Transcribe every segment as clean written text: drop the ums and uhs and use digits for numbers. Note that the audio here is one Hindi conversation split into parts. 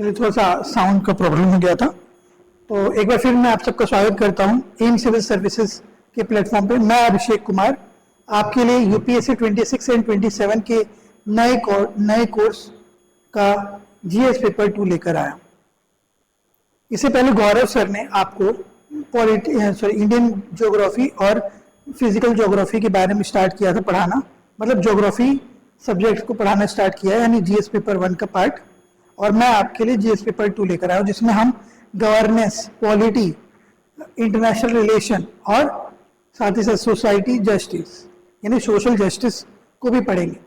चलिए, थोड़ा सा साउंड का प्रॉब्लम हो गया था। तो एक बार फिर मैं आप सबका स्वागत करता हूं एम सिविल सर्विसेज के प्लेटफॉर्म पे। मैं अभिषेक कुमार आपके लिए यूपीएससी 26 एंड 27 के नए कोर्स का जीएस पेपर 2 लेकर आया। इससे पहले गौरव सर ने आपको इंडियन ज्योग्राफी और फिजिकल ज्योग्राफी के बारे में स्टार्ट किया था पढ़ाना, मतलब ज्योग्राफी सब्जेक्ट को पढ़ाना स्टार्ट किया है, यानी जीएस पेपर 1 का पार्ट। और मैं आपके लिए जीएस पेपर 2 लेकर आया हूँ, जिसमें हम गवर्नेंस, पॉलिटी, इंटरनेशनल रिलेशन और साथ ही साथ सोसाइटी जस्टिस यानी सोशल जस्टिस को भी पढ़ेंगे।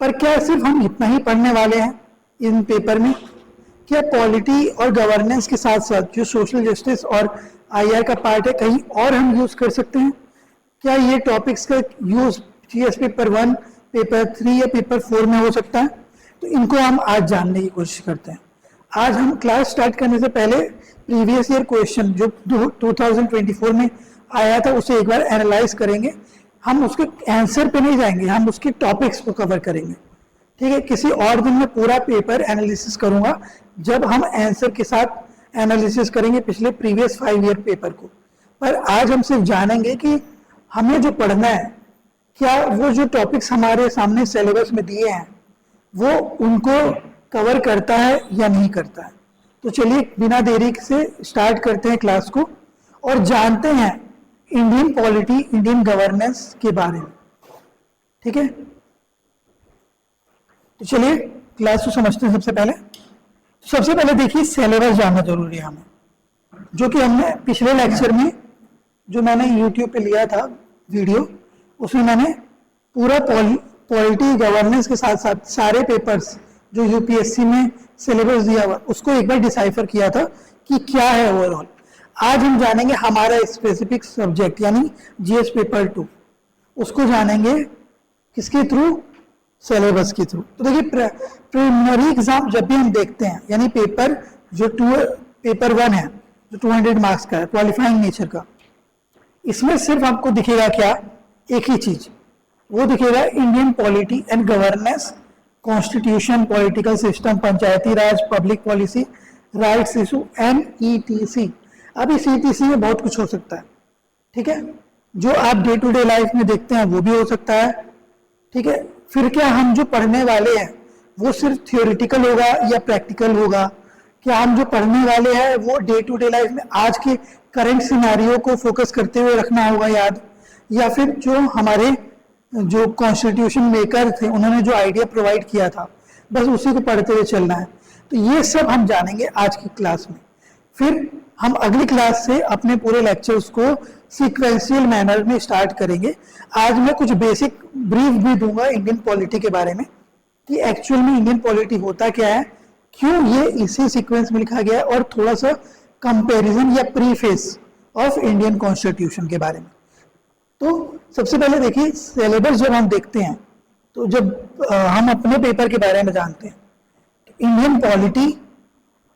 पर क्या सिर्फ हम इतना ही पढ़ने वाले हैं इन पेपर में? क्या पॉलिटी और गवर्नेंस के साथ साथ जो सोशल जस्टिस और आईआर का पार्ट है, कहीं और हम यूज कर सकते हैं? क्या ये टॉपिक्स का यूज जीएस पेपर 1, पेपर 3 या पेपर 4 में हो सकता है? तो इनको हम आज जानने की कोशिश करते हैं। आज हम क्लास स्टार्ट करने से पहले प्रीवियस ईयर क्वेश्चन जो 2024 में आया था उसे एक बार एनालाइज करेंगे। हम उसके आंसर पे नहीं जाएंगे, हम उसके टॉपिक्स को कवर करेंगे। ठीक है, किसी और दिन में पूरा पेपर एनालिसिस करूंगा जब हम आंसर के साथ एनालिसिस करेंगे पिछले प्रीवियस 5 ईयर पेपर को। पर आज हम सिर्फ जानेंगे कि हमें जो पढ़ना है, क्या वो जो टॉपिक्स हमारे सामने सिलेबस में दिए हैं वो उनको कवर करता है या नहीं करता है। तो चलिए बिना देरी से स्टार्ट करते हैं क्लास को और जानते हैं इंडियन पॉलिटी, इंडियन गवर्नेंस के बारे में। ठीक है, तो चलिए क्लास को समझते हैं। सबसे पहले देखिए, सिलेबस जानना जरूरी है हमें, जो कि हमने पिछले लेक्चर में जो मैंने यूट्यूब पे लिया था वीडियो, उसमें मैंने पूरा पॉलिटी गवर्नेंस के साथ साथ सारे पेपर्स जो यूपीएससी में सिलेबस दिया हुआ उसको एक बार डिसाइफर किया था कि क्या है ओवरऑल। आज हम जानेंगे हमारा स्पेसिफिक सब्जेक्ट यानी जीएस पेपर 2, उसको जानेंगे किसके थ्रू? सिलेबस के थ्रू। तो देखिए, प्रीलिमिनरी एग्जाम जब भी हम देखते हैं, यानी पेपर जो पेपर 1 है जो 200 मार्क्स का है, क्वालिफाइंग नेचर का, इसमें सिर्फ आपको दिखेगा क्या? एक ही चीज, वो दिखेगा Indian polity and governance, constitution, political system, Panchayati Raj, public policy, rights issue and etc. अब इस ईटीसी में बहुत कुछ हो सकता है। ठीक है, जो आप डे टू डे लाइफ में देखते हैं वो भी हो सकता है। ठीक है, फिर क्या हम जो पढ़ने वाले हैं वो सिर्फ थियोरिटिकल होगा या प्रैक्टिकल होगा? क्या हम जो पढ़ने वाले हैं वो डे टू डे लाइफ में आज के करंट सिनेरियो को फोकस करते हुए रखना होगा याद, या फिर जो हमारे जो कॉन्स्टिट्यूशन मेकर थे उन्होंने जो आइडिया प्रोवाइड किया था बस उसी को पढ़ते हुए चलना है? तो ये सब हम जानेंगे आज की क्लास में। फिर हम अगली क्लास से अपने पूरे लेक्चर्स को सीक्वेंशियल मैनर में स्टार्ट करेंगे। आज मैं कुछ बेसिक ब्रीफ भी दूंगा इंडियन पॉलिटी के बारे में कि एक्चुअल में इंडियन पॉलिटी होता क्या है, क्यों ये इसी सीक्वेंस में लिखा गया है, और थोड़ा सा कंपैरिजन या प्रीफेस ऑफ इंडियन कॉन्स्टिट्यूशन के बारे में। तो सबसे पहले देखिए, सिलेबस जब हम देखते हैं तो जब हम अपने पेपर के बारे में जानते हैं, तो इंडियन पॉलिटी,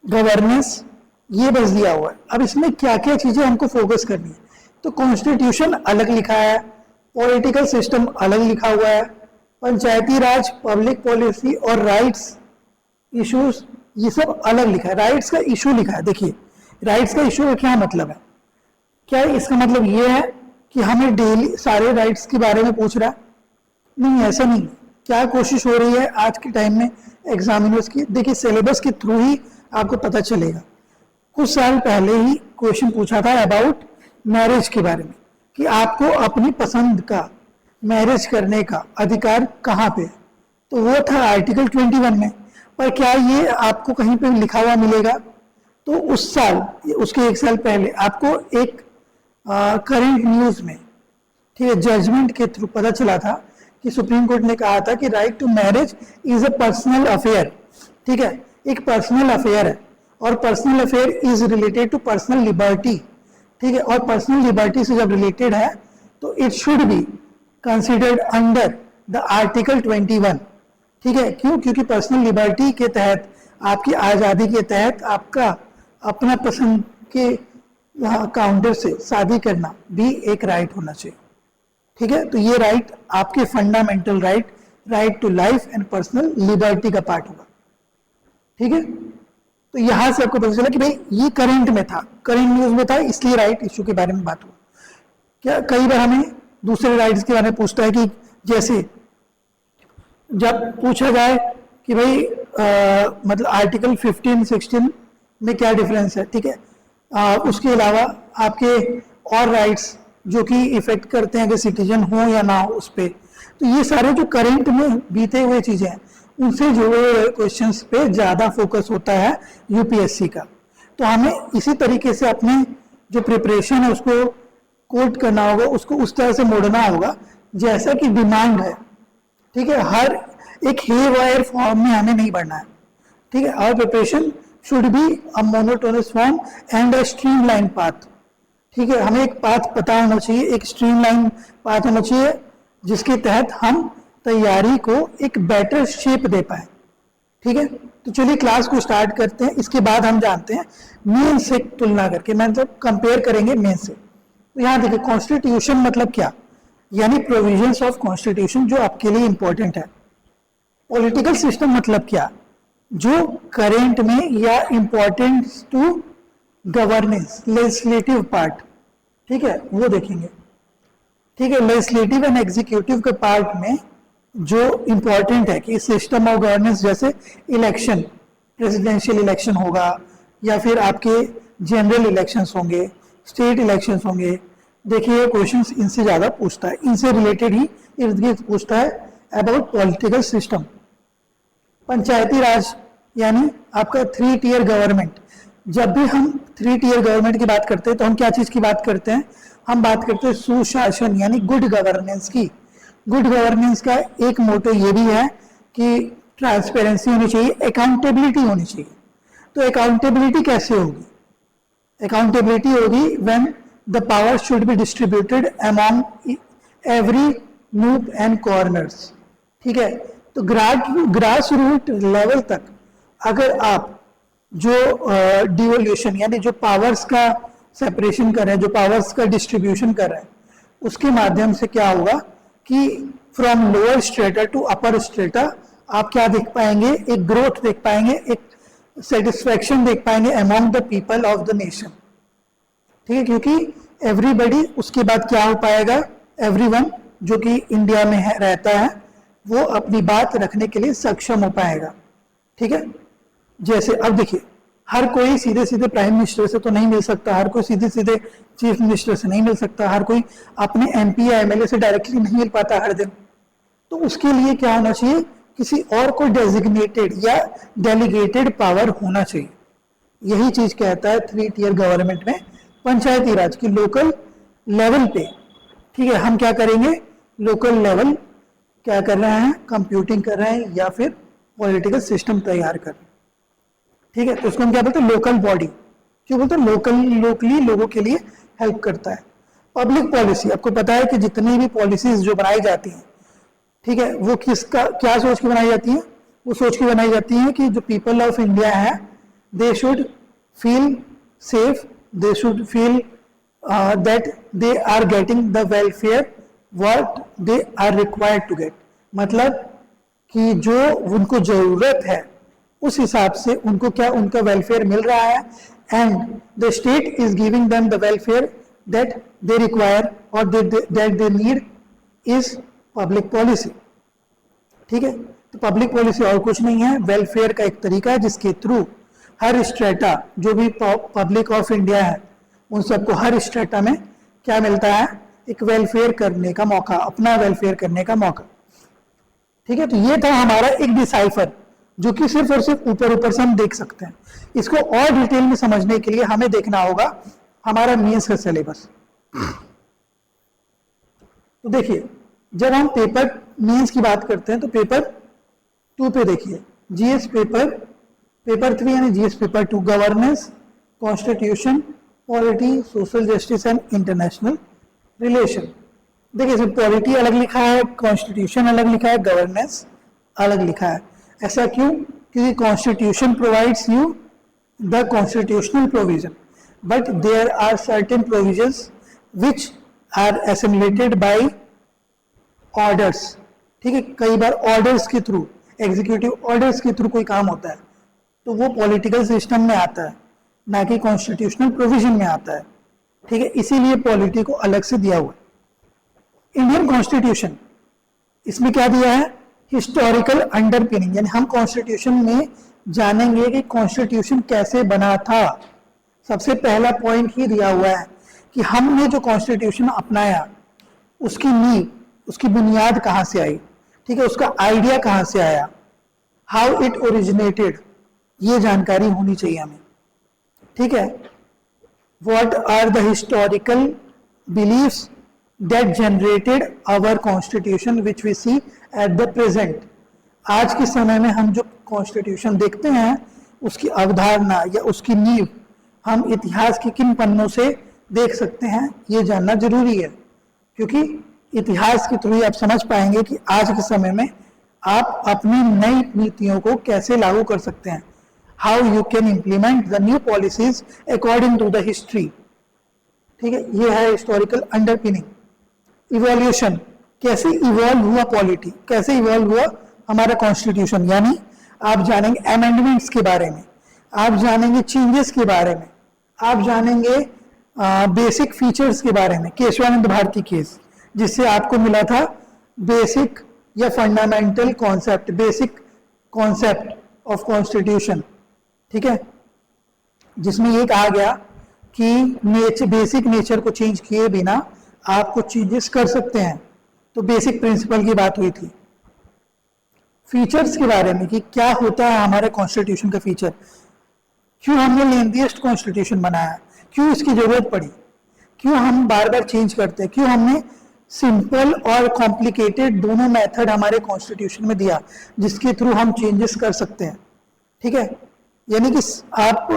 गवर्नेंस, ये बस दिया हुआ है। अब इसमें क्या क्या चीजें हमको फोकस करनी है? तो कॉन्स्टिट्यूशन अलग लिखा है, पॉलिटिकल सिस्टम अलग लिखा हुआ है, पंचायती राज, पब्लिक पॉलिसी और राइट्स इश्यूज ये सब अलग लिखा है। राइट्स का इशू लिखा है। देखिए, राइट्स का इशू का क्या मतलब है? क्या इसका मतलब ये है कि हमें डेली सारे राइट्स के बारे में पूछ रहा है? नहीं, ऐसा नहीं। क्या कोशिश हो रही है आज के टाइम में एग्जामिनर्स की? देखिए, सिलेबस के थ्रू ही आपको पता चलेगा। कुछ साल पहले ही क्वेश्चन पूछा था अबाउट मैरिज के बारे में कि आपको अपनी पसंद का मैरिज करने का अधिकार कहाँ पे है, तो वो था आर्टिकल 21 में। पर क्या ये आपको कहीं पे लिखा हुआ मिलेगा? तो उस साल, उसके एक साल पहले आपको एक करंट न्यूज में, ठीक है, जजमेंट के थ्रू पता चला था कि सुप्रीम कोर्ट ने कहा था कि right to marriage is a personal affair. ठीक है, एक पर्सनल अफेयर है और personal affair is related to personal liberty. ठीक है, और पर्सनल लिबर्टी से जब रिलेटेड है तो it should be considered under the article 21। ठीक है, क्यों? क्योंकि पर्सनल लिबर्टी के तहत, आपकी आज़ादी के तहत, आपका अपना पसंद के काउंटर से शादी करना भी एक राइट होना चाहिए। ठीक है, तो ये राइट आपके fundamental right to life and personal liberty का पार्ट होगा। ठीक है, तो यहाँ से आपको पता चला कि भाई ये करंट में था, करंट न्यूज में था, इसलिए राइट इशू के बारे में बात हुआ। क्या कई बार हमें दूसरे राइट्स के बारे में पूछता है कि जैसे जब पूछा जाए कि भाई मतलब आर्टिकल 15, 16 में क्या डिफरेंस है, ठीक है, उसके अलावा आपके और राइट्स जो कि इफेक्ट करते हैं कि सिटीजन हो या ना हो उस पर, तो ये सारे जो करंट में बीते हुए चीजें हैं उनसे जुड़े हुए क्वेश्चंस पे ज़्यादा फोकस होता है यूपीएससी का। तो हमें इसी तरीके से अपने जो प्रिपरेशन है उसको कोट करना होगा, उसको उस तरह से मोड़ना होगा जैसा कि डिमांड है, ठीक है। हर एक हे वायर फॉर्म में हमें नहीं बढ़ना है, ठीक है। Our preparation should be a monotonous form and a streamline path, ठीक है। हमें एक पाथ पता होना चाहिए, एक स्ट्रीमलाइन पाथ होना चाहिए जिसके तहत हम तैयारी को एक बेटर शेप दे पाए, ठीक है। तो चलिए क्लास को स्टार्ट करते हैं। इसके बाद हम जानते हैं मेन से तुलना करके, मतलब कंपेयर करेंगे मेन से। तो यहाँ देखिए कॉन्स्टिट्यूशन मतलब क्या, यानी प्रोविजंस ऑफ कॉन्स्टिट्यूशन जो आपके लिए इंपॉर्टेंट है। पॉलिटिकल सिस्टम मतलब क्या, जो करेंट में या important to governance, legislative part, ठीक है, वो देखेंगे, ठीक है। लेजिस्लेटिव एंड एग्जीक्यूटिव के पार्ट में जो इंपॉर्टेंट है कि सिस्टम ऑफ गवर्नेंस, जैसे इलेक्शन, प्रेसिडेंशियल इलेक्शन होगा या फिर आपके जनरल इलेक्शंस होंगे, स्टेट इलेक्शंस होंगे। देखिए क्वेश्चंस इनसे ज़्यादा पूछता है, इनसे रिलेटेड ही इर्द गिर्द पूछता है अबाउट पॉलिटिकल सिस्टम। पंचायती राज यानी आपका 3 टियर गवर्नमेंट। जब भी हम 3 टियर गवर्नमेंट की बात करते हैं तो हम क्या चीज़ की बात करते हैं, हम बात करते हैं सुशासन यानी गुड गवर्नेंस की। गुड गवर्नेंस का एक मोटो ये भी है कि ट्रांसपेरेंसी होनी चाहिए, अकाउंटेबिलिटी होनी चाहिए। तो अकाउंटेबिलिटी कैसे होगी, अकाउंटेबिलिटी होगी when the power should be distributed among every nook and corners, ठीक है। तो ग्रास रूट लेवल तक अगर आप जो डिवोल्यूशन यानी जो पावर्स का सेपरेशन कर रहे हैं, जो पावर्स का डिस्ट्रीब्यूशन कर रहे हैं, उसके माध्यम से क्या होगा कि from lower strata to upper strata आप क्या देख पाएंगे, एक ग्रोथ देख पाएंगे, एक सेटिस्फैक्शन देख पाएंगे among the people of the nation, ठीक है। क्योंकि एवरीबडी, उसके बाद क्या हो पाएगा, एवरीवन जो कि इंडिया में रहता है वो अपनी बात रखने के लिए सक्षम हो पाएगा, ठीक है। जैसे अब देखिए हर कोई सीधे सीधे प्राइम मिनिस्टर से तो नहीं मिल सकता, हर कोई सीधे सीधे चीफ मिनिस्टर से नहीं मिल सकता, हर कोई अपने एमपी या एमएलए से डायरेक्टली नहीं मिल पाता हर दिन। तो उसके लिए क्या होना चाहिए, किसी और को डेजिग्नेटेड या डेलीगेटेड पावर होना चाहिए। यही चीज कहता है 3 टियर गवर्नमेंट में पंचायती राज की लोकल लेवल पे, ठीक है। हम क्या करेंगे, लोकल लेवल क्या कर रहे हैं, कंप्यूटिंग कर रहे हैं या फिर पॉलिटिकल सिस्टम तैयार कर रहे हैं, ठीक है। तो उसको हम क्या बोलते हैं, लोकल बॉडी। क्यों बोलते हैं, लोकली लोगों के लिए हेल्प करता है। पब्लिक पॉलिसी, आपको पता है कि जितनी भी पॉलिसीज जो बनाई जाती हैं, ठीक है, वो किसका क्या सोच के बनाई जाती हैं, वो सोच के बनाई जाती हैं कि जो पीपल ऑफ इंडिया है they should feel safe, they should feel that they are getting the welfare what they are required to get. मतलब कि जो उनको जरूरत है उस हिसाब से उनको क्या, उनका वेलफेयर मिल रहा है, and the state is giving them the welfare that they require और that they need is public policy, ठीक है। तो पब्लिक पॉलिसी और कुछ नहीं है, वेलफेयर का एक तरीका है जिसके थ्रू हर स्ट्रेटा, जो भी पब्लिक ऑफ इंडिया है उन सबको हर स्ट्रेटा में क्या मिलता है, एक वेलफेयर करने का मौका, अपना वेलफेयर करने का मौका, ठीक है। तो ये था हमारा एक डिसाइफर जो कि सिर्फ और सिर्फ ऊपर ऊपर से हम देख सकते हैं। इसको और डिटेल में समझने के लिए हमें देखना होगा हमारा मेंस का सिलेबस। तो देखिए जब हम पेपर मेंस की बात करते हैं तो पेपर 2 पे देखिए, जीएस पेपर 3 यानी GS paper 2, governance, constitution, polity, social justice and international relation. देखिए पॉलिटी अलग लिखा है, कॉन्स्टिट्यूशन अलग लिखा है, गवर्नेंस अलग लिखा है। ऐसा क्यों, क्योंकि constitution provides you the constitutional provision, but there are certain provisions which are assimilated by orders, ठीक है। कई बार ऑर्डर्स के थ्रू, एग्जीक्यूटिव ऑर्डर्स के थ्रू कोई काम होता है, तो वो पॉलिटिकल सिस्टम में आता है, ना कि कॉन्स्टिट्यूशनल प्रोविजन में आता है। ठीक है, इसीलिए पॉलिटी को अलग से दिया हुआ है। इंडियन कॉन्स्टिट्यूशन, इसमें क्या दिया है, हिस्टोरिकल अंडरपिनिंग, यानी हम कॉन्स्टिट्यूशन में जानेंगे कि कॉन्स्टिट्यूशन कैसे बना था। सबसे पहला पॉइंट ही दिया हुआ है कि हमने जो कॉन्स्टिट्यूशन अपनाया उसकी नींव, उसकी बुनियाद कहाँ से आई, ठीक है, उसका आइडिया कहाँ से आया, हाउ इट ओरिजिनेटेड, ये जानकारी होनी चाहिए हमें। ठीक है, what are the historical beliefs that generated our constitution which we see at the present. आज के समय में हम जो कॉन्स्टिट्यूशन देखते हैं उसकी अवधारणा या उसकी नींव हम इतिहास के किन पन्नों से देख सकते हैं, ये जानना जरूरी है, क्योंकि इतिहास के थ्रू आप समझ पाएंगे कि आज के समय में आप अपनी नई नीतियों को कैसे लागू कर सकते हैं, how you can implement the new policies according to the history. ठीक है, ये है हिस्टोरिकल अंडरपिनिंग। इवोल्यूशन, कैसे इवॉल्व हुआ पॉलिटी, कैसे इवॉल्व हुआ हमारा कॉन्स्टिट्यूशन, यानी आप जानेंगे अमेंडमेंट्स के बारे में, आप जानेंगे चेंजेस के बारे में, आप जानेंगे बेसिक फीचर्स के बारे में। केशवानंद भारती केस, जिससे आपको मिला था बेसिक या fundamental concept, basic concept of constitution. ठीक है, जिसमें ये कहा गया कि बेसिक नेचर को चेंज किए बिना आप कुछ चेंजेस कर सकते हैं, तो बेसिक प्रिंसिपल की बात हुई थी। फीचर्स के बारे में कि क्या होता है हमारे कॉन्स्टिट्यूशन का फीचर, क्यों हमने लेंथीएस्ट कॉन्स्टिट्यूशन बनाया, क्यों इसकी जरूरत पड़ी, क्यों हम बार बार चेंज करते हैं, क्यों हमने सिंपल और कॉम्प्लिकेटेड दोनों मेथड हमारे कॉन्स्टिट्यूशन में दिया जिसके थ्रू हम चेंजेस कर सकते हैं। ठीक है, यानी कि आप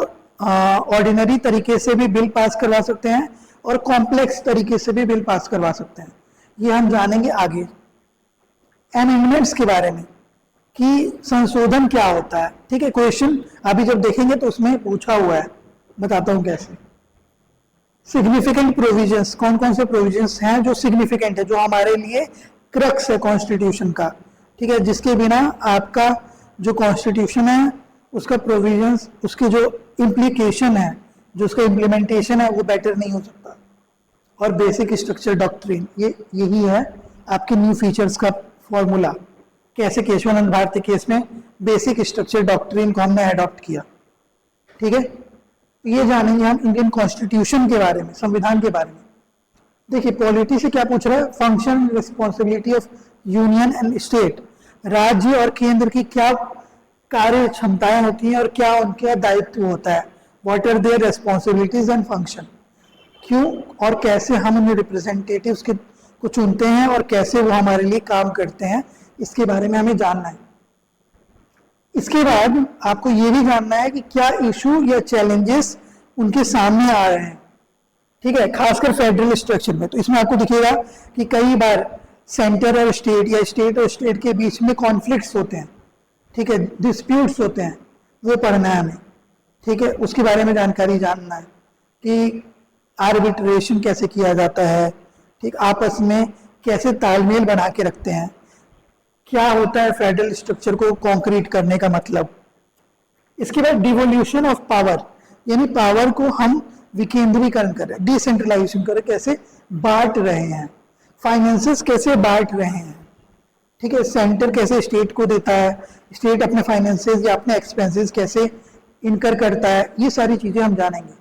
ऑर्डिनरी तरीके से भी बिल पास करवा सकते हैं और कॉम्प्लेक्स तरीके से भी बिल पास करवा सकते हैं, ये हम जानेंगे आगे। अमेंडमेंट्स के बारे में कि संशोधन क्या होता है। ठीक है, क्वेश्चन अभी जब देखेंगे तो उसमें पूछा हुआ है, बताता हूं कैसे। सिग्निफिकेंट प्रोविजंस, कौन कौन से प्रोविजंस हैं जो सिग्निफिकेंट है, जो हमारे लिए क्रक्स है कॉन्स्टिट्यूशन का। ठीक है, जिसके बिना आपका जो कॉन्स्टिट्यूशन है उसका प्रोविजंस, उसकी जो इम्प्लीकेशन है, जो उसका इम्प्लीमेंटेशन है वो बेटर नहीं हो सकता। और बेसिक स्ट्रक्चर डॉक्ट्रिन, ये यही है आपके न्यू फीचर्स का फॉर्मूला। कैसे केशवानंद भारती केस में बेसिक स्ट्रक्चर डॉक्ट्रिन को हमने अडॉप्ट किया। ठीक है, ये जानेंगे हम इंडियन कॉन्स्टिट्यूशन के बारे में, संविधान के बारे में। देखिए पॉलिटी से क्या पूछ रहा है, function responsibility of union and state, राज्य और केंद्र की क्या कार्य क्षमताएं होती हैं और क्या उनका दायित्व होता है, what are their responsibilities and function, क्यों और कैसे हम उन्हें रिप्रेजेंटेटिव्स को चुनते हैं और कैसे वो हमारे लिए काम करते हैं, इसके बारे में हमें जानना है। इसके बाद आपको ये भी जानना है कि क्या इशू या चैलेंजेस उनके सामने आ रहे हैं। ठीक है, खासकर फेडरल स्ट्रक्चर में। तो इसमें आपको दिखेगा कि कई बार सेंटर और स्टेट या स्टेट और स्टेट के बीच में कॉन्फ्लिक्ट्स होते हैं। ठीक है, डिस्प्यूट्स होते हैं, वो पढ़ना है हमें। ठीक है, उसके बारे में जानकारी जानना है कि आर्बिट्रेशन कैसे किया जाता है, ठीक, आपस में कैसे तालमेल बना के रखते हैं, क्या होता है फेडरल स्ट्रक्चर को कॉन्क्रीट करने का मतलब। इसके बाद डिवोल्यूशन ऑफ पावर, यानी पावर को हम विकेंद्रीकरण कर रहे हैं, डिसेंट्रलाइजेशन कर रहे हैं, कैसे बांट रहे हैं, फाइनेंसेस कैसे बांट रहे हैं। ठीक है, सेंटर कैसे स्टेट को देता है, स्टेट अपने फाइनेंसेस या अपने एक्सपेंसेस कैसे इनकर करता है, ये सारी चीजें हम जानेंगे।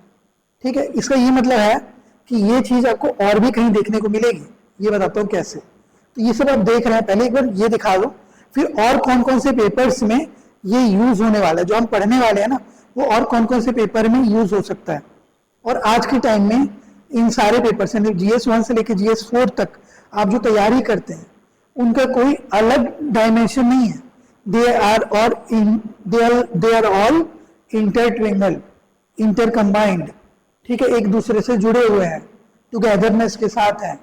ठीक है, इसका ये मतलब है कि ये चीज आपको और भी कहीं देखने को मिलेगी, ये बताता हूँ कैसे। तो ये सब आप देख रहे हैं, पहले एक बार ये दिखा दो, फिर और कौन कौन से पेपर्स में ये यूज होने वाला है, जो हम पढ़ने वाले हैं ना, वो और कौन कौन से पेपर में यूज हो सकता है। और आज के टाइम में इन सारे पेपर से GS1 से लेकर GS4 तक आप जो तैयारी करते हैं उनका कोई अलग डायमेंशन नहीं है, दे आर ऑल इंटरट्विंगल, इंटरकम्बाइंड। ठीक है, एक दूसरे से जुड़े हुए हैं, टुगेदरनेस के साथ हैं।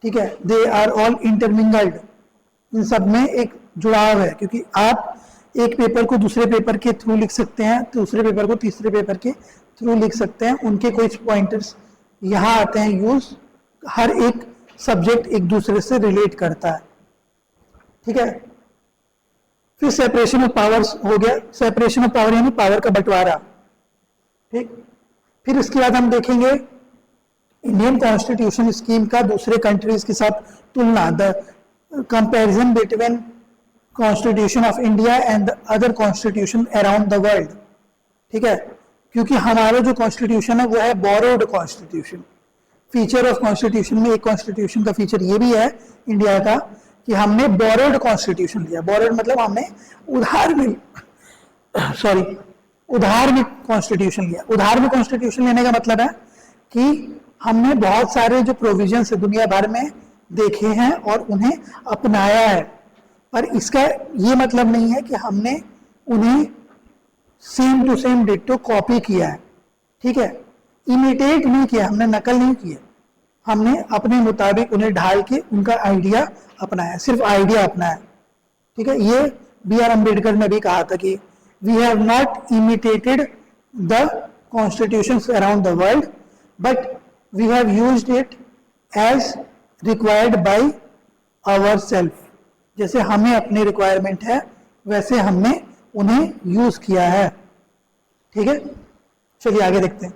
ठीक है, दे आर ऑल इंटरमिंगल्ड, इन सब में एक जुड़ाव है, क्योंकि आप एक पेपर को दूसरे पेपर के थ्रू लिख सकते हैं, दूसरे पेपर को तीसरे पेपर के थ्रू लिख सकते हैं, उनके कुछ पॉइंटर्स यहाँ आते हैं यूज, हर एक सब्जेक्ट एक दूसरे से रिलेट करता है। ठीक है, फिर सेपरेशन ऑफ पावर्स हो गया, सेपरेशन ऑफ पावर यानी पावर का बंटवारा, ठीक। फिर इसके बाद हम देखेंगे इंडियन कॉन्स्टिट्यूशन स्कीम का दूसरे कंट्रीज के साथ तुलना, the comparison between constitution of India and the other constitution around the world, ठीक है। क्योंकि हमारा जो कॉन्स्टिट्यूशन है वो है borrowed constitution. Feature of constitution में एक कॉन्स्टिट्यूशन का फीचर ये भी है इंडिया का कि हमने बोरोड कॉन्स्टिट्यूशन लिया। बोरोड मतलब हमने उधार में उधार में कॉन्स्टिट्यूशन लिया। उधार में कॉन्स्टिट्यूशन लेने का मतलब है कि हमने बहुत सारे जो प्रोविजंस है दुनिया भर में देखे हैं और उन्हें अपनाया है, पर इसका ये मतलब नहीं है कि हमने उन्हें same to same ditto copy किया है, ठीक है। इमिटेट नहीं किया, हमने नकल नहीं किया, हमने अपने मुताबिक उन्हें ढाल के उनका आइडिया अपनाया, सिर्फ आइडिया अपनाया, ठीक है। ये बी आर अम्बेडकर ने भी कहा था कि we have not imitated the constitutions around the world but we have used it as required by our self. जैसे हमें अपनी रिक्वायरमेंट है वैसे हमने उन्हें यूज किया है, ठीक है। चलिए आगे देखते हैं,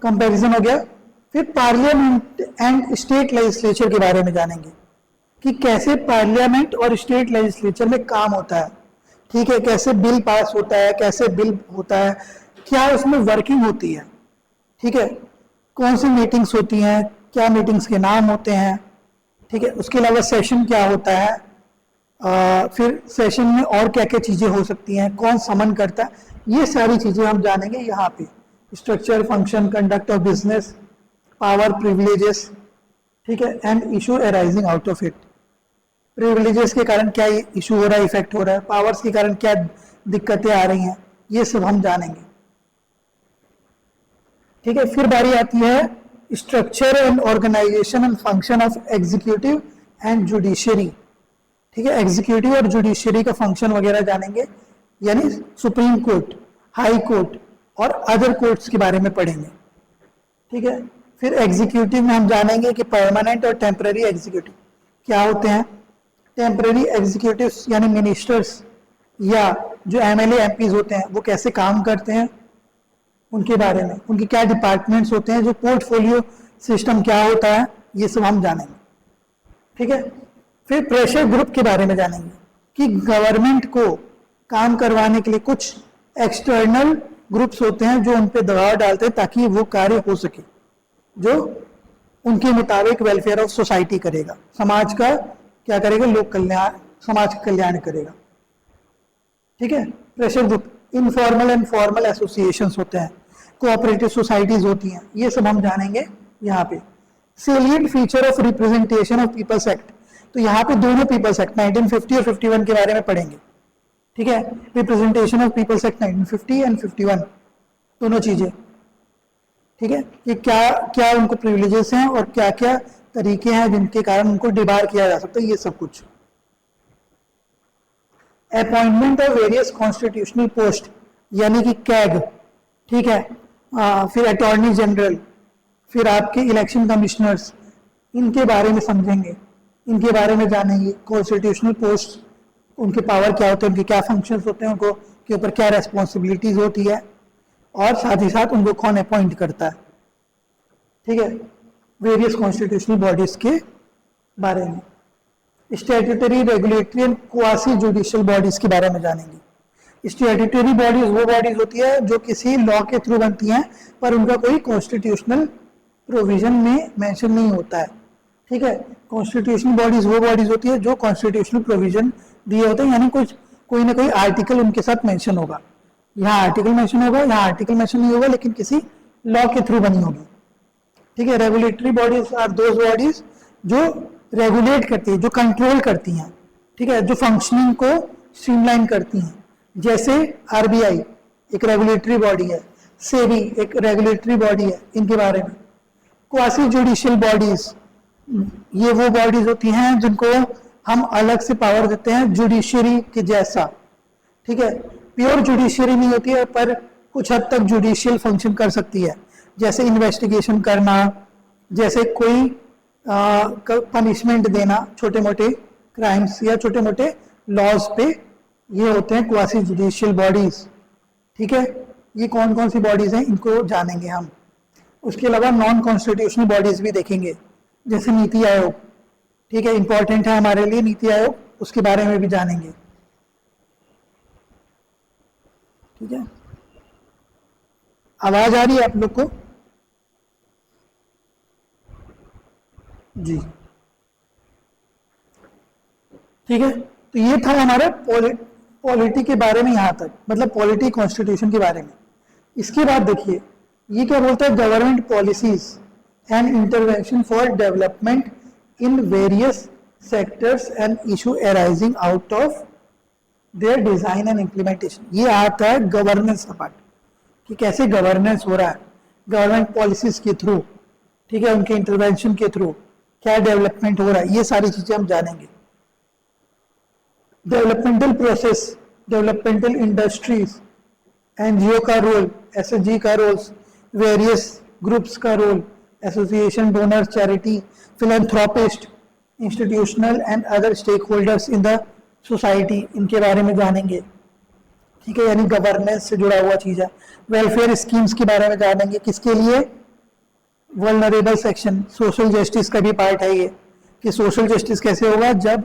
कंपैरिजन हो गया। फिर पार्लियामेंट एंड स्टेट लेजिस्लेचर के बारे में जानेंगे कि कैसे पार्लियामेंट और स्टेट लेजिस्लेचर में काम होता है, ठीक है। कैसे बिल पास होता है, कैसे बिल होता है, क्या उसमें वर्किंग होती है, ठीक है। कौन सी मीटिंग्स होती हैं, क्या मीटिंग्स के नाम होते हैं, ठीक है। उसके अलावा सेशन क्या होता है, फिर सेशन में और क्या क्या चीज़ें हो सकती हैं, कौन समन करता है, ये सारी चीज़ें हम जानेंगे यहाँ पे। Structure, function, conduct of business, power, privileges, ठीक है, and issue arising out of it. Privileges के कारण क्या इशू हो रहा है, इफेक्ट हो रहा है, पावर्स के कारण क्या दिक्कतें आ रही हैं, ये सब हम जानेंगे, ठीक है। फिर बारी आती है structure and organisation and function of executive and judiciary, ठीक है। एग्जीक्यूटिव और जुडिशरी का फंक्शन वगैरह जानेंगे, यानी सुप्रीम कोर्ट, हाई कोर्ट और अदर कोर्ट्स के बारे में पढ़ेंगे, ठीक है। फिर एग्जीक्यूटिव में हम जानेंगे कि परमानेंट और टेम्पररी एग्जीक्यूटिव क्या होते हैं। टेम्पररी एग्जीक्यूटिव्स यानी मिनिस्टर्स या जो एमएलए एमपीज होते हैं वो कैसे काम करते हैं, उनके बारे में, उनके क्या डिपार्टमेंट्स होते हैं, जो पोर्टफोलियो सिस्टम क्या होता है, ये सब हम जानेंगे, ठीक है। फिर प्रेशर ग्रुप के बारे में जानेंगे कि गवर्नमेंट को काम करवाने के लिए कुछ एक्सटर्नल ग्रुप्स होते हैं जो उन पे दबाव डालते हैं ताकि वो कार्य हो सके, जो उनके मुताबिक वेलफेयर ऑफ सोसाइटी करेगा, समाज का क्या करेगा, लोक कल्याण, समाज का कल्याण करेगा, ठीक है। Pressure group, informal and formal associations होते हैं, कोऑपरेटिव सोसाइटीज होती हैं, ये सब हम जानेंगे यहाँ पे। Salient feature of representation of people's act, तो यहाँ पे दोनों पीपल्स एक्ट 1950 और 51 के बारे में पढ़ेंगे, ठीक है। Representation of people's act 1950 and 51 दोनों चीजें, ठीक है, कि क्या क्या उनको प्रिविलेजेस हैं और क्या क्या तरीके हैं जिनके कारण उनको डिबार किया जा सकता है, ये सब कुछ। Appointment of various constitutional post यानी कि कैग, ठीक है। फिर अटॉर्नी जनरल, फिर आपके इलेक्शन कमिश्नर्स, इनके बारे में समझेंगे, इनके बारे में जानेंगे। कॉन्स्टिट्यूशनल पोस्ट, उनके पावर क्या होते हैं, उनके क्या फंक्शंस होते हैं, उनको के ऊपर क्या रेस्पॉन्सिबिलिटीज होती है, और साथ ही साथ उनको कौन अपॉइंट करता है, ठीक है। वेरियस कॉन्स्टिट्यूशनल बॉडीज के बारे में। Statutory, regulatory and quasi judicial bodies के बारे में जानेंगे। स्टैट्यूटरी बॉडीज वो बॉडीज होती है जो किसी लॉ के थ्रू बनती हैं पर उनका कोई कॉन्स्टिट्यूशनल प्रोविजन में मेंशन नहीं होता है, ठीक है। कॉन्स्टिट्यूशनल बॉडीज वो बॉडीज होती है जो कॉन्स्टिट्यूशनल प्रोविजन दिए होते हैं, यानी कुछ कोई ना कोई आर्टिकल उनके साथ मेंशन होगा, यहाँ आर्टिकल मेंशन होगा, यहाँ आर्टिकल मेंशन नहीं होगा, लेकिन किसी लॉ के थ्रू बनी होगी, ठीक है। Regulatory bodies are those bodies जो रेगुलेट करती है, जो कंट्रोल करती हैं, ठीक है, जो फंक्शनिंग को स्ट्रीमलाइन करती हैं, जैसे आरबीआई एक रेगुलेटरी बॉडी है, सेबी एक रेगुलेटरी बॉडी है, इनके बारे में। क्वासी जुडिशियल बॉडीज, ये वो बॉडीज होती हैं जिनको हम अलग से पावर देते हैं जुडिशरी के जैसा, ठीक है। प्योर जुडिशरी नहीं होती है पर कुछ हद तक जुडिशियल फंक्शन कर सकती है, जैसे इन्वेस्टिगेशन करना, जैसे कोई पनिशमेंट देना छोटे मोटे क्राइम्स या छोटे मोटे लॉज पे ये होते हैं क्वासी जुडिशियल बॉडीज, ठीक है। ये कौन कौन सी बॉडीज हैं इनको जानेंगे हम। उसके अलावा नॉन कॉन्स्टिट्यूशनल बॉडीज भी देखेंगे, जैसे नीति आयोग, ठीक है, इंपॉर्टेंट है हमारे लिए नीति आयोग, उसके बारे में भी जानेंगे, ठीक है। आवाज आ रही है आप लोग को? जी, ठीक है। तो ये था हमारा पॉलिटी के बारे में, यहां तक मतलब पॉलिटी कॉन्स्टिट्यूशन के बारे में। इसके बाद देखिए ये क्या बोलता है, government policies and intervention for development in various sectors and issue arising out of their design and implementation. ये आता है गवर्नेंस का पार्ट, कि कैसे गवर्नेंस हो रहा है गवर्नमेंट पॉलिसीज के थ्रू, ठीक है, उनके इंटरवेंशन के थ्रू क्या डेवलपमेंट हो रहा है, ये सारी चीजें हम जानेंगे। Developmental process, developmental industries, NGO का रोल, एसएचजी का रोल, वेरियस ग्रुप्स का role, association, donor, charity, philanthropist, institutional and other stakeholders in the society, इनके बारे में जानेंगे, ठीक है, यानी गवर्नेंस से जुड़ा हुआ चीज है। वेलफेयर स्कीम्स के बारे में जानेंगे, किसके लिए, वल्नरेबल सेक्शन, सोशल जस्टिस का भी पार्ट है ये, कि सोशल जस्टिस कैसे होगा जब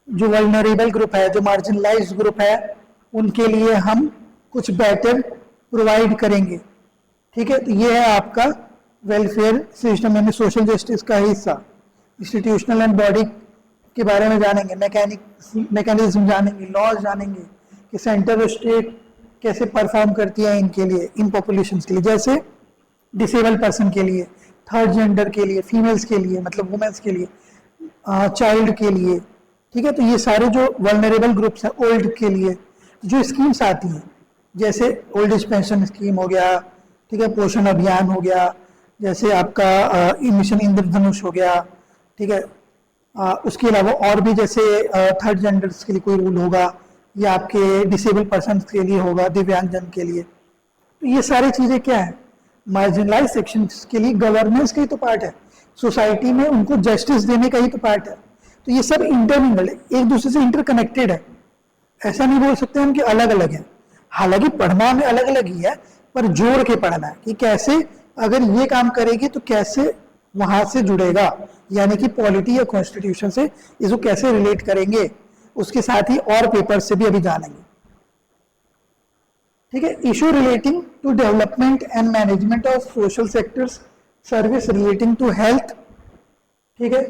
जो वल्नरेबल ग्रुप है, जो मार्जिनलाइज ग्रुप है, उनके लिए हम कुछ बेटर प्रोवाइड करेंगे, ठीक है। तो ये है आपका वेलफेयर सिस्टम, यानी सोशल जस्टिस का हिस्सा। इंस्टीट्यूशनल एंड बॉडी के बारे में जानेंगे, मैकेनिज्म जानेंगे, लॉज जानेंगे कि सेंटर और स्टेट कैसे परफॉर्म करती है इनके लिए, इन पॉपुलेशन के लिए, जैसे डिसेबल पर्सन के लिए, थर्ड जेंडर के लिए, फीमेल्स के लिए मतलब वुमेन्स के लिए, चाइल्ड के लिए, ठीक है। तो ये सारे जो वल्नरेबल ग्रुप्स हैं, ओल्ड के लिए जो स्कीम्स आती हैं, जैसे ओल्ड एज पेंशन स्कीम हो गया, ठीक है, पोषण अभियान हो गया, जैसे आपका मिशन इंद्रधनुष हो गया, ठीक है। उसके अलावा और भी जैसे थर्ड जेंडर्स के लिए कोई रूल होगा, या आपके डिसेबल पर्सन के लिए होगा, दिव्यांगजन के लिए। तो ये सारी चीजें क्या है, मार्जिनलाइज सेक्शंस के लिए गवर्नेंस का ही तो पार्ट है, सोसाइटी में उनको जस्टिस देने का ही तो पार्ट है। तो ये सब इंटरमिंगल है, एक दूसरे से इंटरकनेक्टेड है, ऐसा नहीं बोल सकते हम कि अलग अलग है। हालांकि पढ़ना हमें अलग अलग ही है, पर जोड़ के पढ़ना है कि कैसे अगर ये काम करेगी तो कैसे वहां से जुड़ेगा, यानी कि पॉलिटी या कॉन्स्टिट्यूशन से इसको कैसे रिलेट करेंगे। उसके साथ ही और पेपर से भी अभी जानेंगे, ठीक है। Issue relating to development and management of social sectors, service relating to health, ठीक है,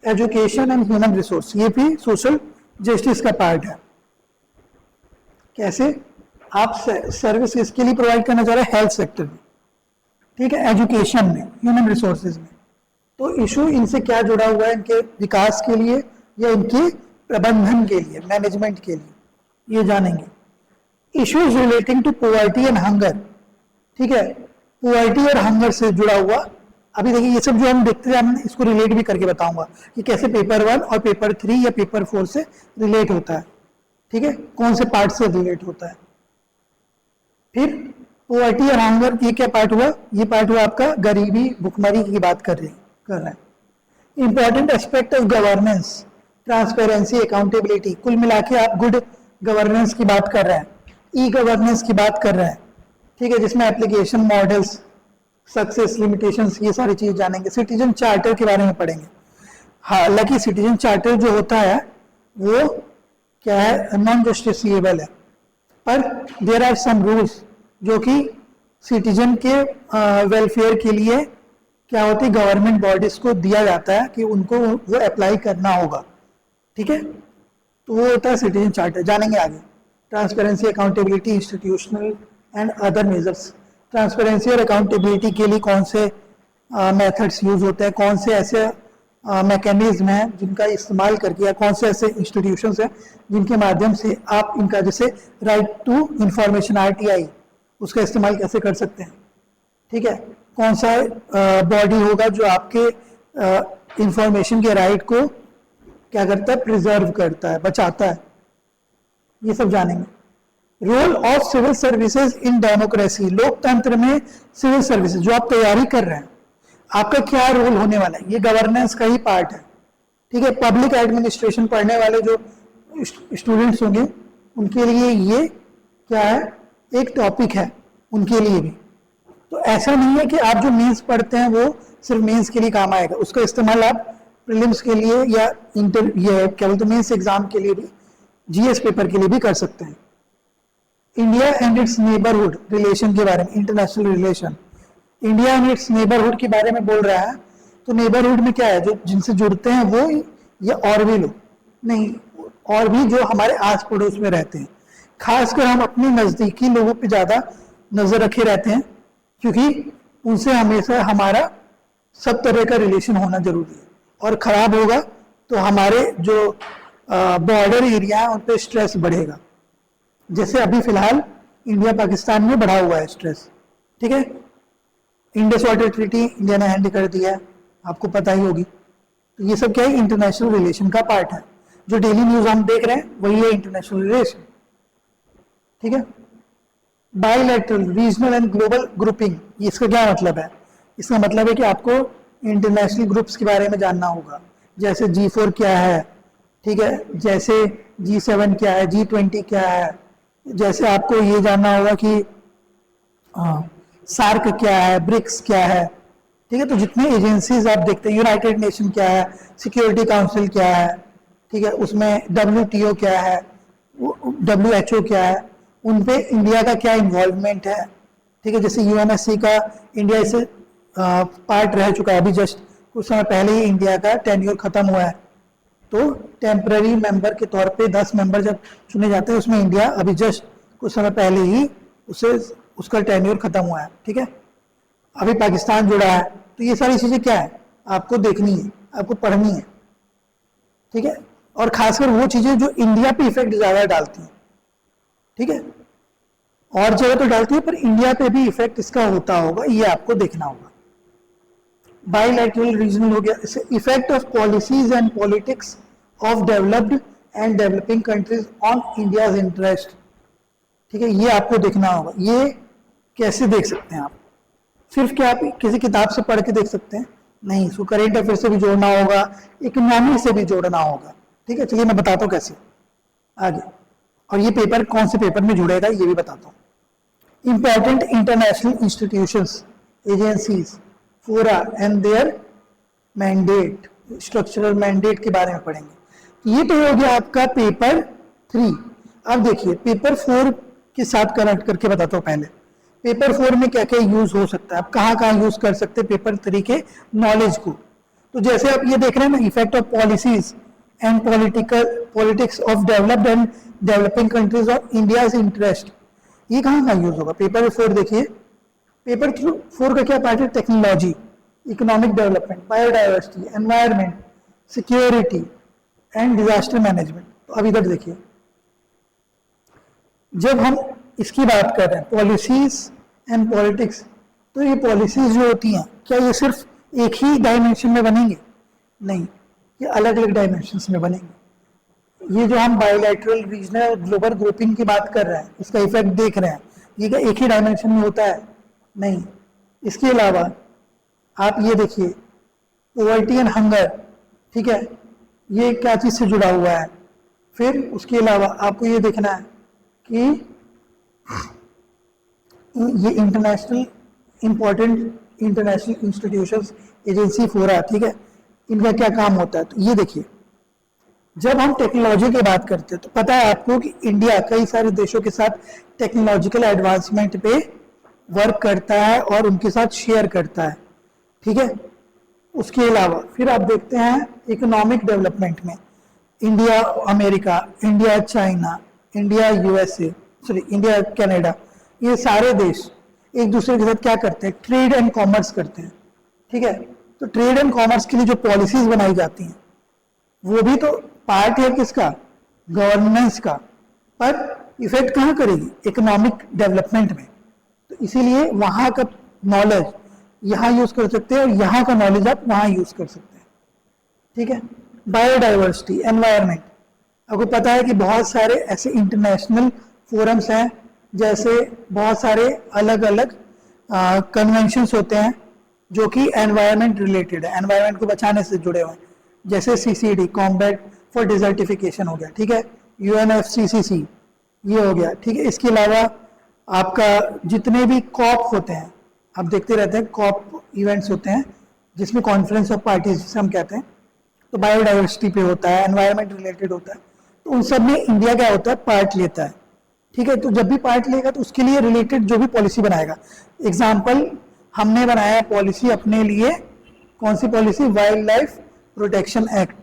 एजुकेशन एंड ह्यूमन रिसोर्स, ये भी सोशल जस्टिस का पार्ट है। कैसे आप सर्विस किसके लिए प्रोवाइड करना चाह रहे हैं, हेल्थ सेक्टर में, ठीक है, एजुकेशन में, ह्यूमन रिसोर्सेज में। तो इशू इनसे क्या जुड़ा हुआ है, इनके विकास के लिए या इनके प्रबंधन के लिए, मैनेजमेंट के लिए, ये जानेंगे। Issues relating to poverty and hunger, ठीक है, पॉवर्टी और हंगर से जुड़ा हुआ। अभी देखिए ये सब जो हम देखते हैं, हम इसको रिलेट भी करके बताऊंगा कि कैसे पेपर 1 और पेपर 3 या पेपर 4 से रिलेट होता है, ठीक है, कौन से पार्ट से रिलेट होता है। फिर पॉवर्टी और हंगर, ये क्या पार्ट हुआ, ये पार्ट हुआ आपका गरीबी, भुखमरी की बात कर रहे हैं। Important aspect of governance, transparency, accountability, कुल मिला के आप गुड गवर्नेंस की बात कर रहे हैं, ई गवर्नेंस की बात कर रहे हैं, ठीक है, जिसमें एप्लीकेशन, मॉडल्स, सक्सेस, लिमिटेशंस, ये सारी चीज जानेंगे। सिटीजन चार्टर के बारे में पढ़ेंगे। हालांकि सिटीजन चार्टर जो होता है वो क्या है, नॉन जस्टिसिएबल है, पर देयर आर सम रूल्स जो कि सिटीजन के वेलफेयर के लिए क्या होती है, गवर्नमेंट बॉडीज को दिया जाता है कि उनको वो अप्लाई करना होगा, ठीक है। तो वो होता है सिटीजन चार्टर, जानेंगे आगे। Transparency, accountability, institutional and other measures. Transparency और अकाउंटेबिलिटी के लिए कौन से मेथड्स यूज होते हैं, कौन से ऐसे मैकेनिज्म हैं जिनका इस्तेमाल करके, या कौन से ऐसे इंस्टीट्यूशंस हैं जिनके माध्यम से आप इनका, जैसे राइट टू इंफॉर्मेशन RTI, उसका इस्तेमाल कैसे कर सकते हैं, ठीक है। कौन सा बॉडी होगा जो आपके इंफॉर्मेशन के राइट को क्या करता है, प्रिजर्व करता है, बचाता है, ये सब जानेंगे। Role of civil services in democracy, लोकतंत्र में सिविल सर्विसेज जो आप तैयारी कर रहे हैं, आपका क्या रोल होने वाला है, ये गवर्नेंस का ही पार्ट है, ठीक है। पब्लिक एडमिनिस्ट्रेशन पढ़ने वाले जो स्टूडेंट्स होंगे उनके लिए ये क्या है, एक टॉपिक है उनके लिए भी। तो ऐसा नहीं है कि आप जो मेंस पढ़ते हैं वो सिर्फ मेंस के लिए काम आएगा, उसका इस्तेमाल आप प्रीलिम्स के लिए या ये क्या बोलते हैं मेंस एग्जाम के लिए भी, जीएस पेपर के लिए भी कर सकते हैं। India and it's neighbourhood relation के बारे में, international relation, India and it's neighbourhood के बारे में बोल रहा है। तो नेबरहुड में क्या है, जो जिनसे जुड़ते हैं वो या और भी लोग नहीं, और भी जो हमारे आस पड़ोस में रहते हैं। खासकर हम अपने नजदीकी लोगों पे ज्यादा नजर रखे रहते हैं, क्योंकि उनसे हमेशा हमारा सब तरह का रिलेशन होना जरूरी है, और खराब होगा तो हमारे जो बॉर्डर एरिया है उन पे स्ट्रेस बढ़ेगा। जैसे अभी फिलहाल इंडिया पाकिस्तान में बढ़ा हुआ है स्ट्रेस, ठीक है। इंडस वाटर ट्रीटी इंडिया ने हैंड कर दिया है, आपको पता ही होगी। तो ये सब क्या है, इंटरनेशनल रिलेशन का पार्ट है। जो डेली न्यूज हम देख रहे हैं वही है इंटरनेशनल रिलेशन, ठीक है। Bilateral, regional and global grouping, इसका क्या मतलब है? इसका मतलब है कि आपको इंटरनेशनल ग्रुप्स के बारे में जानना होगा, जैसे G4 क्या है, ठीक है, जैसे G7 क्या है, G20 क्या है, जैसे आपको ये जानना होगा कि सार्क क्या है, ब्रिक्स क्या है, ठीक है। तो जितने एजेंसीज आप देखते हैं, यूनाइटेड नेशन क्या है, सिक्योरिटी काउंसिल क्या है, ठीक है, उसमें WTO क्या है, WHO क्या है, उन पे इंडिया का क्या इन्वॉल्वमेंट है, ठीक है। जैसे UNSC का इंडिया इससे पार्ट रह चुका है, अभी जस्ट कुछ समय पहले ही इंडिया का टेन्योर खत्म हुआ है। तो टेम्पररी मेंबर के तौर पे 10 मेंबर जब चुने जाते हैं, उसमें इंडिया अभी जस्ट कुछ समय पहले ही उसका टेन्योर खत्म हुआ है, ठीक है। अभी पाकिस्तान जुड़ा है। तो ये सारी चीजें क्या है, आपको देखनी है, आपको पढ़नी है, ठीक है। और खासकर वो चीजें जो इंडिया पे इफेक्ट ज्यादा डालती हैं, ठीक है। और जगह तो डालती है, पर इंडिया पे भी इफेक्ट इसका होता होगा, ये आपको देखना होगा। बायलैटरल रीजनल हो गया, इससे effect of policies and politics of developed and developing countries on India's interest, ठीक है। ये आपको देखना होगा। ये कैसे देख सकते हैं आप? सिर्फ क्या आप किसी किताब से पढ़ के देख सकते हैं? नहीं, इसको करेंट अफेयर से भी जोड़ना होगा, इकोनॉमी से भी जोड़ना होगा, ठीक है। चलिए मैं बताता हूँ कैसे आगे, और ये पेपर कौन से पेपर में जुड़ेगा ये भी बताता हूँ। इंपॉर्टेंट इंटरनेशनल इंस्टीट्यूशंस, एजेंसीज, फोरा and there mandate, structural mandate के बारे में पढ़ेंगे। ये तो हो गया आपका पेपर 3। अब देखिए पेपर 4 के साथ कनेक्ट करके बताता हूँ। पहले पेपर 4 में क्या क्या यूज हो सकता है, आप कहाँ कहाँ यूज कर सकते हैं पेपर 3 के नॉलेज को। तो जैसे आप ये देख रहे हैं ना, effect of policies and politics of developed and developing countries of India's interest, ये कहाँ कहाँ यूज होगा? पेपर 4 देखिए, पेपर 4 का क्या पार्ट है? Technology, economic development, biodiversity, environment, security and disaster management. तो अब इधर देखिए, जब हम इसकी बात कर रहे हैं पॉलिसीज एंड पॉलिटिक्स, तो ये पॉलिसीज जो होती हैं, क्या ये सिर्फ एक ही डायमेंशन में बनेंगे? नहीं, ये अलग अलग डायमेंशंस में बनेंगे। ये जो हम बायलैटरल, रीजनल, ग्लोबल ग्रुपिंग की बात कर रहे हैं, इसका इफेक्ट देख रहे हैं, ये क्या एक ही डायमेंशन में होता है? नहीं। इसके अलावा आप ये देखिए, पॉवर्टी एंड हंगर, ठीक है, ये क्या चीज से जुड़ा हुआ है। फिर उसके अलावा आपको ये देखना है कि ये international important international institutions, agency, फोरा, ठीक है, इनका क्या काम होता है। तो ये देखिए, जब हम टेक्नोलॉजी की बात करते हैं तो पता है आपको कि इंडिया कई सारे देशों के साथ टेक्नोलॉजिकल एडवांसमेंट पे वर्क करता है और उनके साथ शेयर करता है, ठीक है। उसके अलावा फिर आप देखते हैं इकोनॉमिक डेवलपमेंट में India America, India China, India USA, sorry India Canada, ये सारे देश एक दूसरे के साथ क्या करते हैं? ट्रेड एंड कॉमर्स करते हैं, ठीक है। तो ट्रेड एंड कॉमर्स के लिए जो पॉलिसीज बनाई जाती हैं वो भी तो पार्ट है किसका? गवर्नेंस का। पर इफेक्ट कहाँ करेगी? इकोनॉमिक डेवलपमेंट में। तो इसीलिए वहां का नॉलेज यहाँ यूज कर सकते हैं और यहाँ का नॉलेज आप वहां यूज कर सकते हैं, ठीक है। बायोडाइवर्सिटी, एनवायरमेंट, आपको पता है कि बहुत सारे ऐसे इंटरनेशनल फोरम्स हैं, जैसे बहुत सारे अलग अलग कन्वेंशंस होते हैं जो कि एनवायरनमेंट रिलेटेड है, एनवायरनमेंट को बचाने से जुड़े हुए हैं, जैसे CCD, कॉम्बैट फॉर डिजर्टिफिकेशन हो गया, ठीक है, UNFCCC, ये हो गया, ठीक है। इसके अलावा आपका जितने भी कॉप होते हैं, आप देखते रहते हैं कॉप इवेंट्स होते हैं जिसमें कॉन्फ्रेंस ऑफ पार्टीज जिसे हम कहते हैं, तो बायोडाइवर्सिटी पे होता है, एनवायरनमेंट रिलेटेड होता है, तो उन सब में इंडिया क्या होता है, पार्ट लेता है, ठीक है। तो जब भी पार्ट लेगा तो उसके लिए रिलेटेड जो भी पॉलिसी बनाएगा, एग्जाम्पल हमने बनाया पॉलिसी अपने लिए, कौन सी policy, wildlife protection act,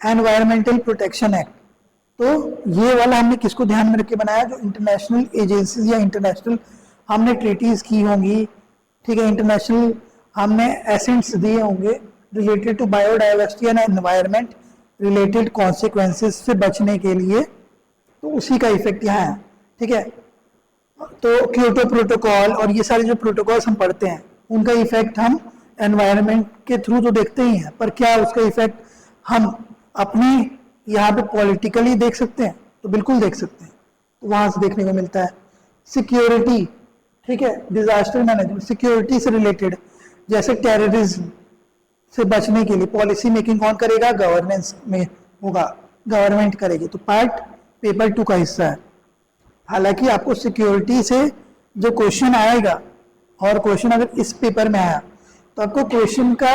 environmental protection act. तो ये वाला हमने किसको ध्यान में रख के बनाया, जो इंटरनेशनल एजेंसीज या इंटरनेशनल हमने ट्रीटीज की होंगी, ठीक है, इंटरनेशनल हमने एसेंट्स दिए होंगे related to biodiversity and environment related consequences से बचने के लिए, तो उसी का इफेक्ट यहाँ है, ठीक है। तो क्योटो प्रोटोकॉल और ये सारे जो प्रोटोकॉल्स हम पढ़ते हैं उनका इफेक्ट हम एनवायरनमेंट के थ्रू तो देखते ही हैं, पर क्या उसका इफेक्ट हम अपनी यहाँ पे पॉलिटिकली देख सकते हैं, तो बिल्कुल देख सकते हैं, तो वहां से देखने को मिलता है। सिक्योरिटी, ठीक है, डिजास्टर मैनेजमेंट, सिक्योरिटी से रिलेटेड, जैसे टेररिज्म से बचने के लिए पॉलिसी मेकिंग कौन करेगा, गवर्नेंस में होगा, गवर्नमेंट करेगी, तो पार्ट पेपर 2 का हिस्सा है। हालांकि आपको सिक्योरिटी से जो क्वेश्चन आएगा, और क्वेश्चन अगर इस पेपर में आया तो आपको क्वेश्चन का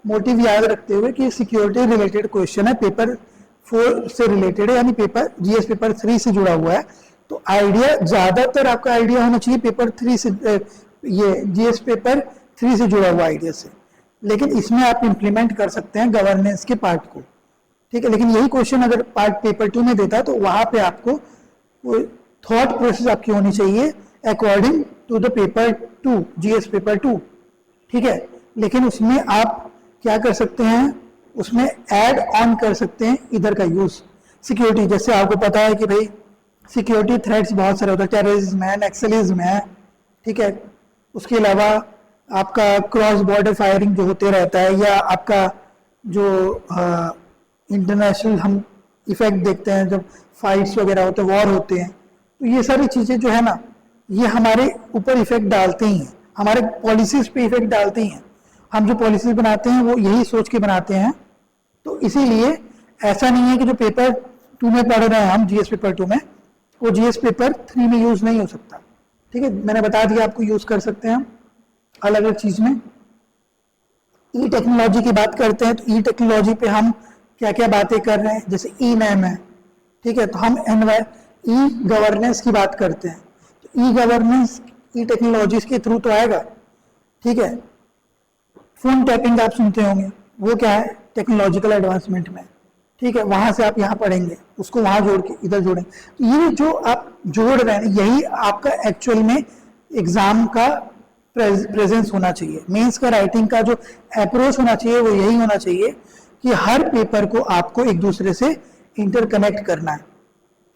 मोटिव याद रखते हुए कि सिक्योरिटी रिलेटेड क्वेश्चन है, पेपर 4 से रिलेटेड है, यानी पेपर जीएस पेपर 3 से जुड़ा हुआ है, तो आइडिया ज्यादातर आपका आइडिया होना चाहिए पेपर 3 से, ये जीएस पेपर 3 से जुड़ा हुआ आइडिया से, लेकिन इसमें आप इंप्लीमेंट कर सकते हैं गवर्नेंस के पार्ट को, ठीक है। लेकिन यही क्वेश्चन अगर पार्ट पेपर 2 में देता तो वहां पे आपको थॉट प्रोसेस आपकी होनी चाहिए according to the paper 2, GS paper 2, ठीक है। लेकिन उसमें आप क्या कर सकते हैं, उसमें ऐड ऑन कर सकते हैं इधर का यूज, सिक्योरिटी, जैसे आपको पता है कि भाई सिक्योरिटी थ्रेट्स बहुत सारे होते हैं, टेररिज्म है, नक्सलिज्म है, ठीक है। उसके अलावा आपका क्रॉस बॉर्डर फायरिंग जो होते रहता है, या आपका जो इंटरनेशनल हम इफेक्ट देखते हैं जब फाइट्स वगैरह होते हैं, वॉर होते हैं, तो ये सारी चीजें जो है ना, ये हमारे ऊपर इफेक्ट डालते ही हैं, हमारे पॉलिसीज पे इफेक्ट डालते ही हैं। हम जो पॉलिसीज बनाते हैं वो यही सोच के बनाते हैं, तो इसीलिए ऐसा नहीं है कि जो पेपर 2 में पढ़ रहे हैं हम, जीएस पेपर 2 में, वो जीएस पेपर 3 में यूज नहीं हो सकता, ठीक है। मैंने बता दिया आपको, यूज कर सकते हैं हम अलग अलग चीज में। ई टेक्नोलॉजी की बात करते हैं, तो ई टेक्नोलॉजी पे हम क्या क्या बातें कर रहे हैं, जैसे ई नैम है, ठीक है, तो हम ई गवर्नेंस की बात करते हैं, तो ई गवर्नेंस ई टेक्नोलॉजीज के थ्रू तो आएगा, ठीक है। फोन टैपिंग आप सुनते होंगे, वो क्या है, टेक्नोलॉजिकल एडवांसमेंट में, ठीक है, वहां से आप यहाँ पढ़ेंगे, उसको वहां जोड़ के इधर जोड़ेंगे, तो ये जो आप जोड़ रहे हैं यही आपका एक्चुअल में एग्जाम का प्रेजेंस होना चाहिए। मेंस का राइटिंग का जो अप्रोच होना चाहिए वो यही होना चाहिए कि हर पेपर को आपको एक दूसरे से इंटरकनेक्ट करना है,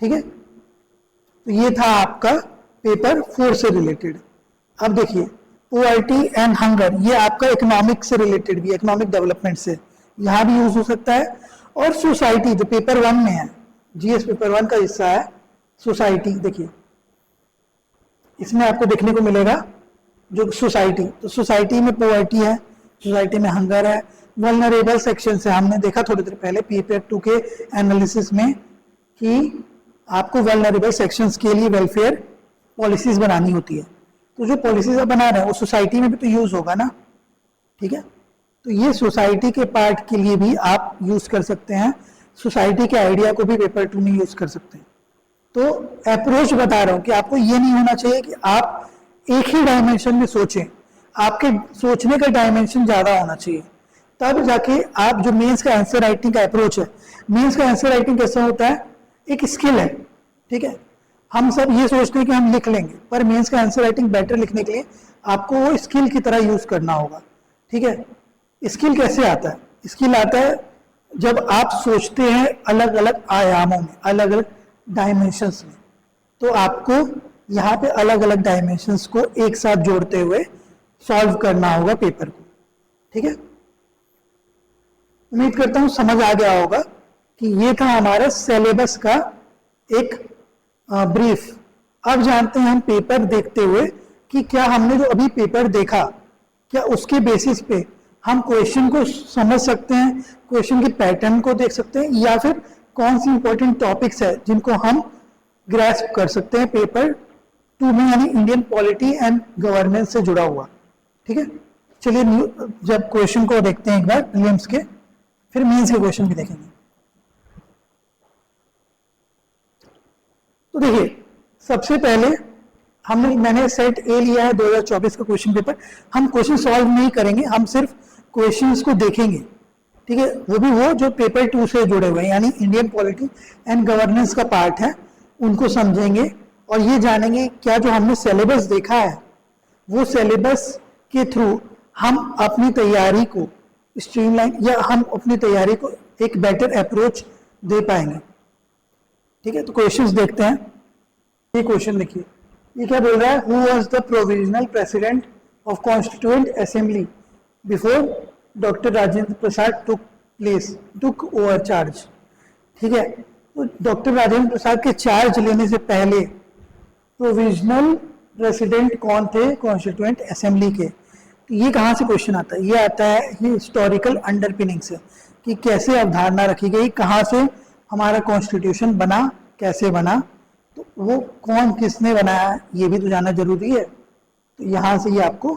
ठीक है। तो ये था आपका पेपर 4 से रिलेटेड। अब देखिए पोवर्टी एंड हंगर, ये आपका इकोनॉमिक से रिलेटेड भी, इकोनॉमिक डेवलपमेंट से यहाँ भी यूज हो सकता है, और सोसाइटी जो पेपर 1 में है, जीएस पेपर 1 का हिस्सा है सोसाइटी। देखिए इसमें आपको देखने को मिलेगा जो सोसाइटी, तो सोसाइटी में पोवर्टी है, सोसाइटी में हंगर है, वल्नरेबल सेक्शन से हमने देखा थोड़ी देर पहले पेपर 2 के एनालिसिस में कि आपको वल्नरेबल सेक्शंस के लिए वेलफेयर पॉलिसीज बनानी होती है, तो जो पॉलिसीज आप बना रहे हैं वो सोसाइटी में भी तो यूज होगा ना, ठीक है। तो ये सोसाइटी के पार्ट के लिए भी आप यूज कर सकते हैं, सोसाइटी के आइडिया को भी पेपर 2 में यूज कर सकते हैं। तो अप्रोच बता रहा हूं कि आपको ये नहीं होना चाहिए कि आप एक ही डायमेंशन में सोचें, आपके सोचने का डायमेंशन ज्यादा होना चाहिए, तब जाके आप जो मेंस का आंसर राइटिंग का अप्रोच है, मेंस का आंसर राइटिंग कैसा होता है, एक स्किल है, ठीक है। हम सब ये सोचते हैं कि हम लिख लेंगे, पर मेंस का आंसर राइटिंग बेटर लिखने के लिए आपको वो स्किल की तरह यूज करना होगा, ठीक है। स्किल कैसे आता है, स्किल आता है जब आप सोचते हैं अलग अलग आयामों में, अलग अलग डायमेंशंस में, तो आपको यहाँ पे अलग अलग डायमेंशंस को एक साथ जोड़ते हुए सॉल्व करना होगा पेपर को, ठीक है। उम्मीद करता हूं समझ आ गया होगा कि ये था हमारा सिलेबस का एक ब्रीफ। अब जानते हैं हम पेपर देखते हुए कि क्या हमने जो अभी पेपर देखा, क्या उसके बेसिस पे हम क्वेश्चन को समझ सकते हैं, क्वेश्चन के पैटर्न को देख सकते हैं, या फिर कौन सी इंपॉर्टेंट टॉपिक्स है जिनको हम ग्रैस्प कर सकते हैं पेपर 2 में, यानी इंडियन पॉलिटी एंड गवर्नेंस से जुड़ा हुआ। ठीक है, चलिए जब क्वेश्चन को देखते हैं एक बार प्रीलिम्स के, फिर मेंस के क्वेश्चन भी देखेंगे। तो देखिए, सबसे पहले मैंने सेट ए लिया है 2024 का क्वेश्चन पेपर। हम क्वेश्चन सॉल्व नहीं करेंगे, हम सिर्फ क्वेश्चंस को देखेंगे। ठीक है, वो भी वो जो पेपर 2 से जुड़े हुए हैं, यानी इंडियन पॉलिटी एंड गवर्नेंस का पार्ट है, उनको समझेंगे और ये जानेंगे क्या जो हमने सिलेबस देखा है वो सिलेबस के थ्रू हम अपनी तैयारी को स्ट्रीमलाइन या हम अपनी तैयारी को एक बेटर अप्रोच दे पाएंगे। ठीक है, तो क्वेश्चंस देखते हैं। ये क्वेश्चन देखिए, ये क्या बोल रहा है, who was the provisional president of constituent assembly before doctor Rajendra Prasad took over charge. ठीक है, तो डॉक्टर राजेंद्र प्रसाद के चार्ज लेने से पहले प्रोविजनल प्रेसिडेंट कौन थे कॉन्स्टिट्यूएंट असेंबली के। तो ये कहाँ से क्वेश्चन आता है, ये आता है ये हिस्टोरिकल अंडरपिनिंग से, कि कैसे अवधारणा रखी गई, कहाँ से हमारा कॉन्स्टिट्यूशन बना, कैसे बना, तो वो कौन किसने बनाया ये भी तो जानना जरूरी है। तो यहाँ से ये आपको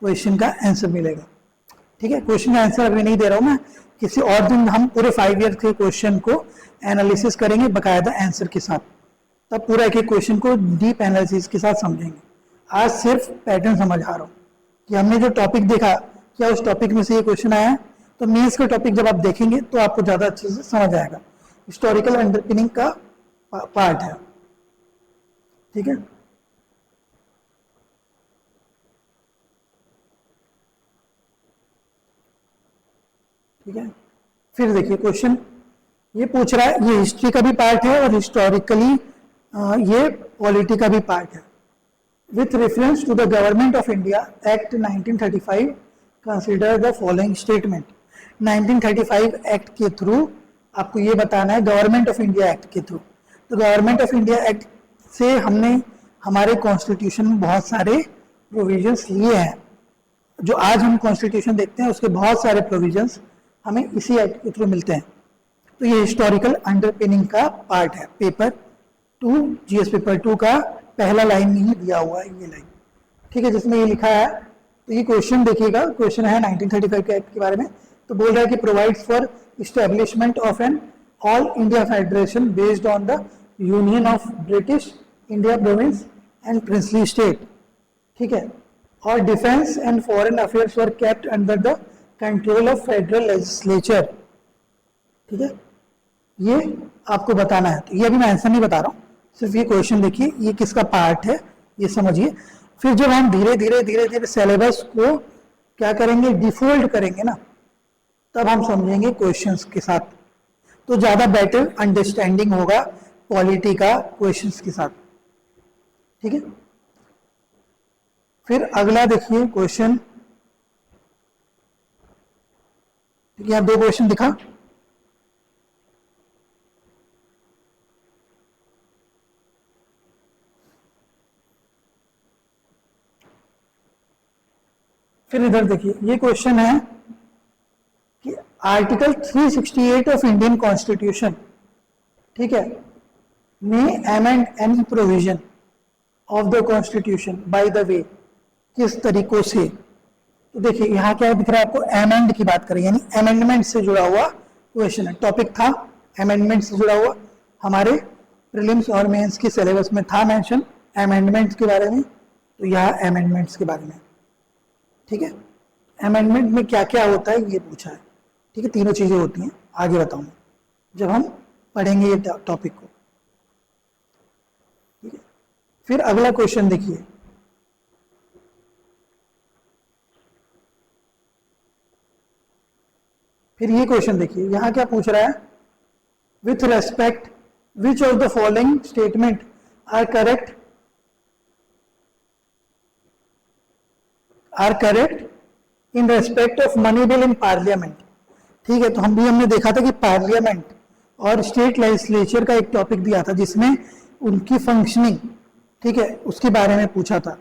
क्वेश्चन का आंसर मिलेगा। ठीक है, क्वेश्चन का आंसर अभी नहीं दे रहा हूँ मैं, किसी और दिन हम पूरे 5 ईयर के क्वेश्चन को एनालिसिस करेंगे बकायदा आंसर के साथ, तब पूरा एक एक क्वेश्चन को डीप एनालिसिस के साथ समझेंगे। आज सिर्फ पैटर्न समझा रहा हूँ कि हमने जो टॉपिक देखा क्या उस टॉपिक में से ये क्वेश्चन आया है। तो मेंस का टॉपिक जब आप देखेंगे तो आपको ज़्यादा अच्छे से समझ आएगा। हिस्टोरिकल अंडरपिनिंग का पार्ट है। ठीक है, ठीक है, फिर देखिए क्वेश्चन ये पूछ रहा है, ये हिस्ट्री का भी पार्ट है और हिस्टोरिकली ये पॉलिटी का भी पार्ट है। With reference to the Government of India Act 1935 consider the following statement. 1935 act के थ्रू आपको ये बताना है, गवर्नमेंट ऑफ इंडिया एक्ट के थ्रू। तो गवर्नमेंट ऑफ इंडिया एक्ट से हमने हमारे कॉन्स्टिट्यूशन में बहुत सारे प्रोविजंस लिए हैं। जो आज हम कॉन्स्टिट्यूशन देखते हैं उसके बहुत सारे प्रोविजंस हमें इसी एक्ट के थ्रू मिलते हैं। तो ये हिस्टोरिकल अंडरपिनिंग का पार्ट है। पेपर 2 जीएस पेपर 2 का पहला लाइन में ही दिया हुआ है ये लाइन। ठीक है, जिसमें ये लिखा है, तो ये क्वेश्चन देखिएगा, क्वेश्चन है 1935 के एक्ट के बारे में। तो बोल रहा है कि provides for establishment of an all India federation based on the union of British India province and princely state. ठीक है, और defence and foreign affairs were kept under the control of federal legislature. ठीक है, ये आपको बताना है। तो ये अभी मैं आंसर नहीं बता रहा हूँ, सिर्फ ये क्वेश्चन देखिए ये किसका पार्ट है ये समझिए। फिर जब हम धीरे धीरे सिलेबस को क्या करेंगे, डिफोल्ड करेंगे ना, तब हम समझेंगे क्वेश्चंस के साथ, तो ज्यादा बेटर अंडरस्टैंडिंग होगा पॉलिटी का क्वेश्चंस के साथ। ठीक है, फिर अगला देखिए क्वेश्चन, यहाँ 2 क्वेश्चन दिखा। फिर इधर देखिए ये क्वेश्चन है कि आर्टिकल 368 ऑफ इंडियन कॉन्स्टिट्यूशन, ठीक है, में amend any provision of the constitution by the way, किस तरीकों से। तो देखिए यहाँ क्या दिख रहा है आपको, अमेंड की बात करें, यानी अमेंडमेंट से जुड़ा हुआ क्वेश्चन है। टॉपिक था अमेंडमेंट से जुड़ा हुआ, हमारे प्रीलिम्स और मेंस के सिलेबस में था मेंशन अमेंडमेंट्स के बारे में, तो यहाँ अमेंडमेंट्स के बारे में। ठीक है, अमेंडमेंट में क्या क्या होता है ये पूछा है। ठीक है, 3 चीजें होती हैं, आगे बताऊंगा जब हम पढ़ेंगे ये टॉपिक को। ठीक है, फिर अगला क्वेश्चन देखिए, फिर ये क्वेश्चन देखिए यहां क्या पूछ रहा है, with respect which of the following statement are correct in respect of money bill in parliament. ठीक है, तो हमने देखा था कि पार्लियामेंट और स्टेट लेजिस्लेचर का एक टॉपिक दिया था जिसमें उनकी फंक्शनिंग, ठीक है, उसके बारे में पूछा था।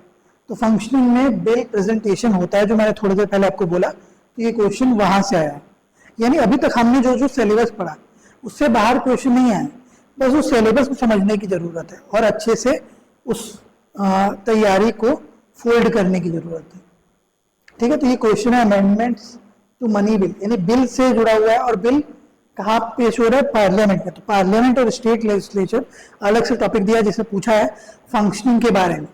तो फंक्शनिंग में बिल प्रेजेंटेशन होता है, जो मैंने थोड़ी देर पहले आपको बोला, तो ये क्वेश्चन वहां से आया है। यानी अभी तक हमने जो सिलेबस पढ़ा उससे बाहर क्वेश्चन नहीं आए, बस उस सिलेबस को समझने की ज़रूरत है और अच्छे से उस तैयारी को फोल्ड करने की ज़रूरत है। ठीक है, तो ये क्वेश्चन है अमेंडमेंट्स टू मनी बिल, यानी बिल से जुड़ा हुआ है और बिल कहाँ पेश हो रहा है, पार्लियामेंट में। तो पार्लियामेंट और स्टेट लेजिस्लेचर अलग से टॉपिक दिया जिसे पूछा है फंक्शनिंग के बारे में,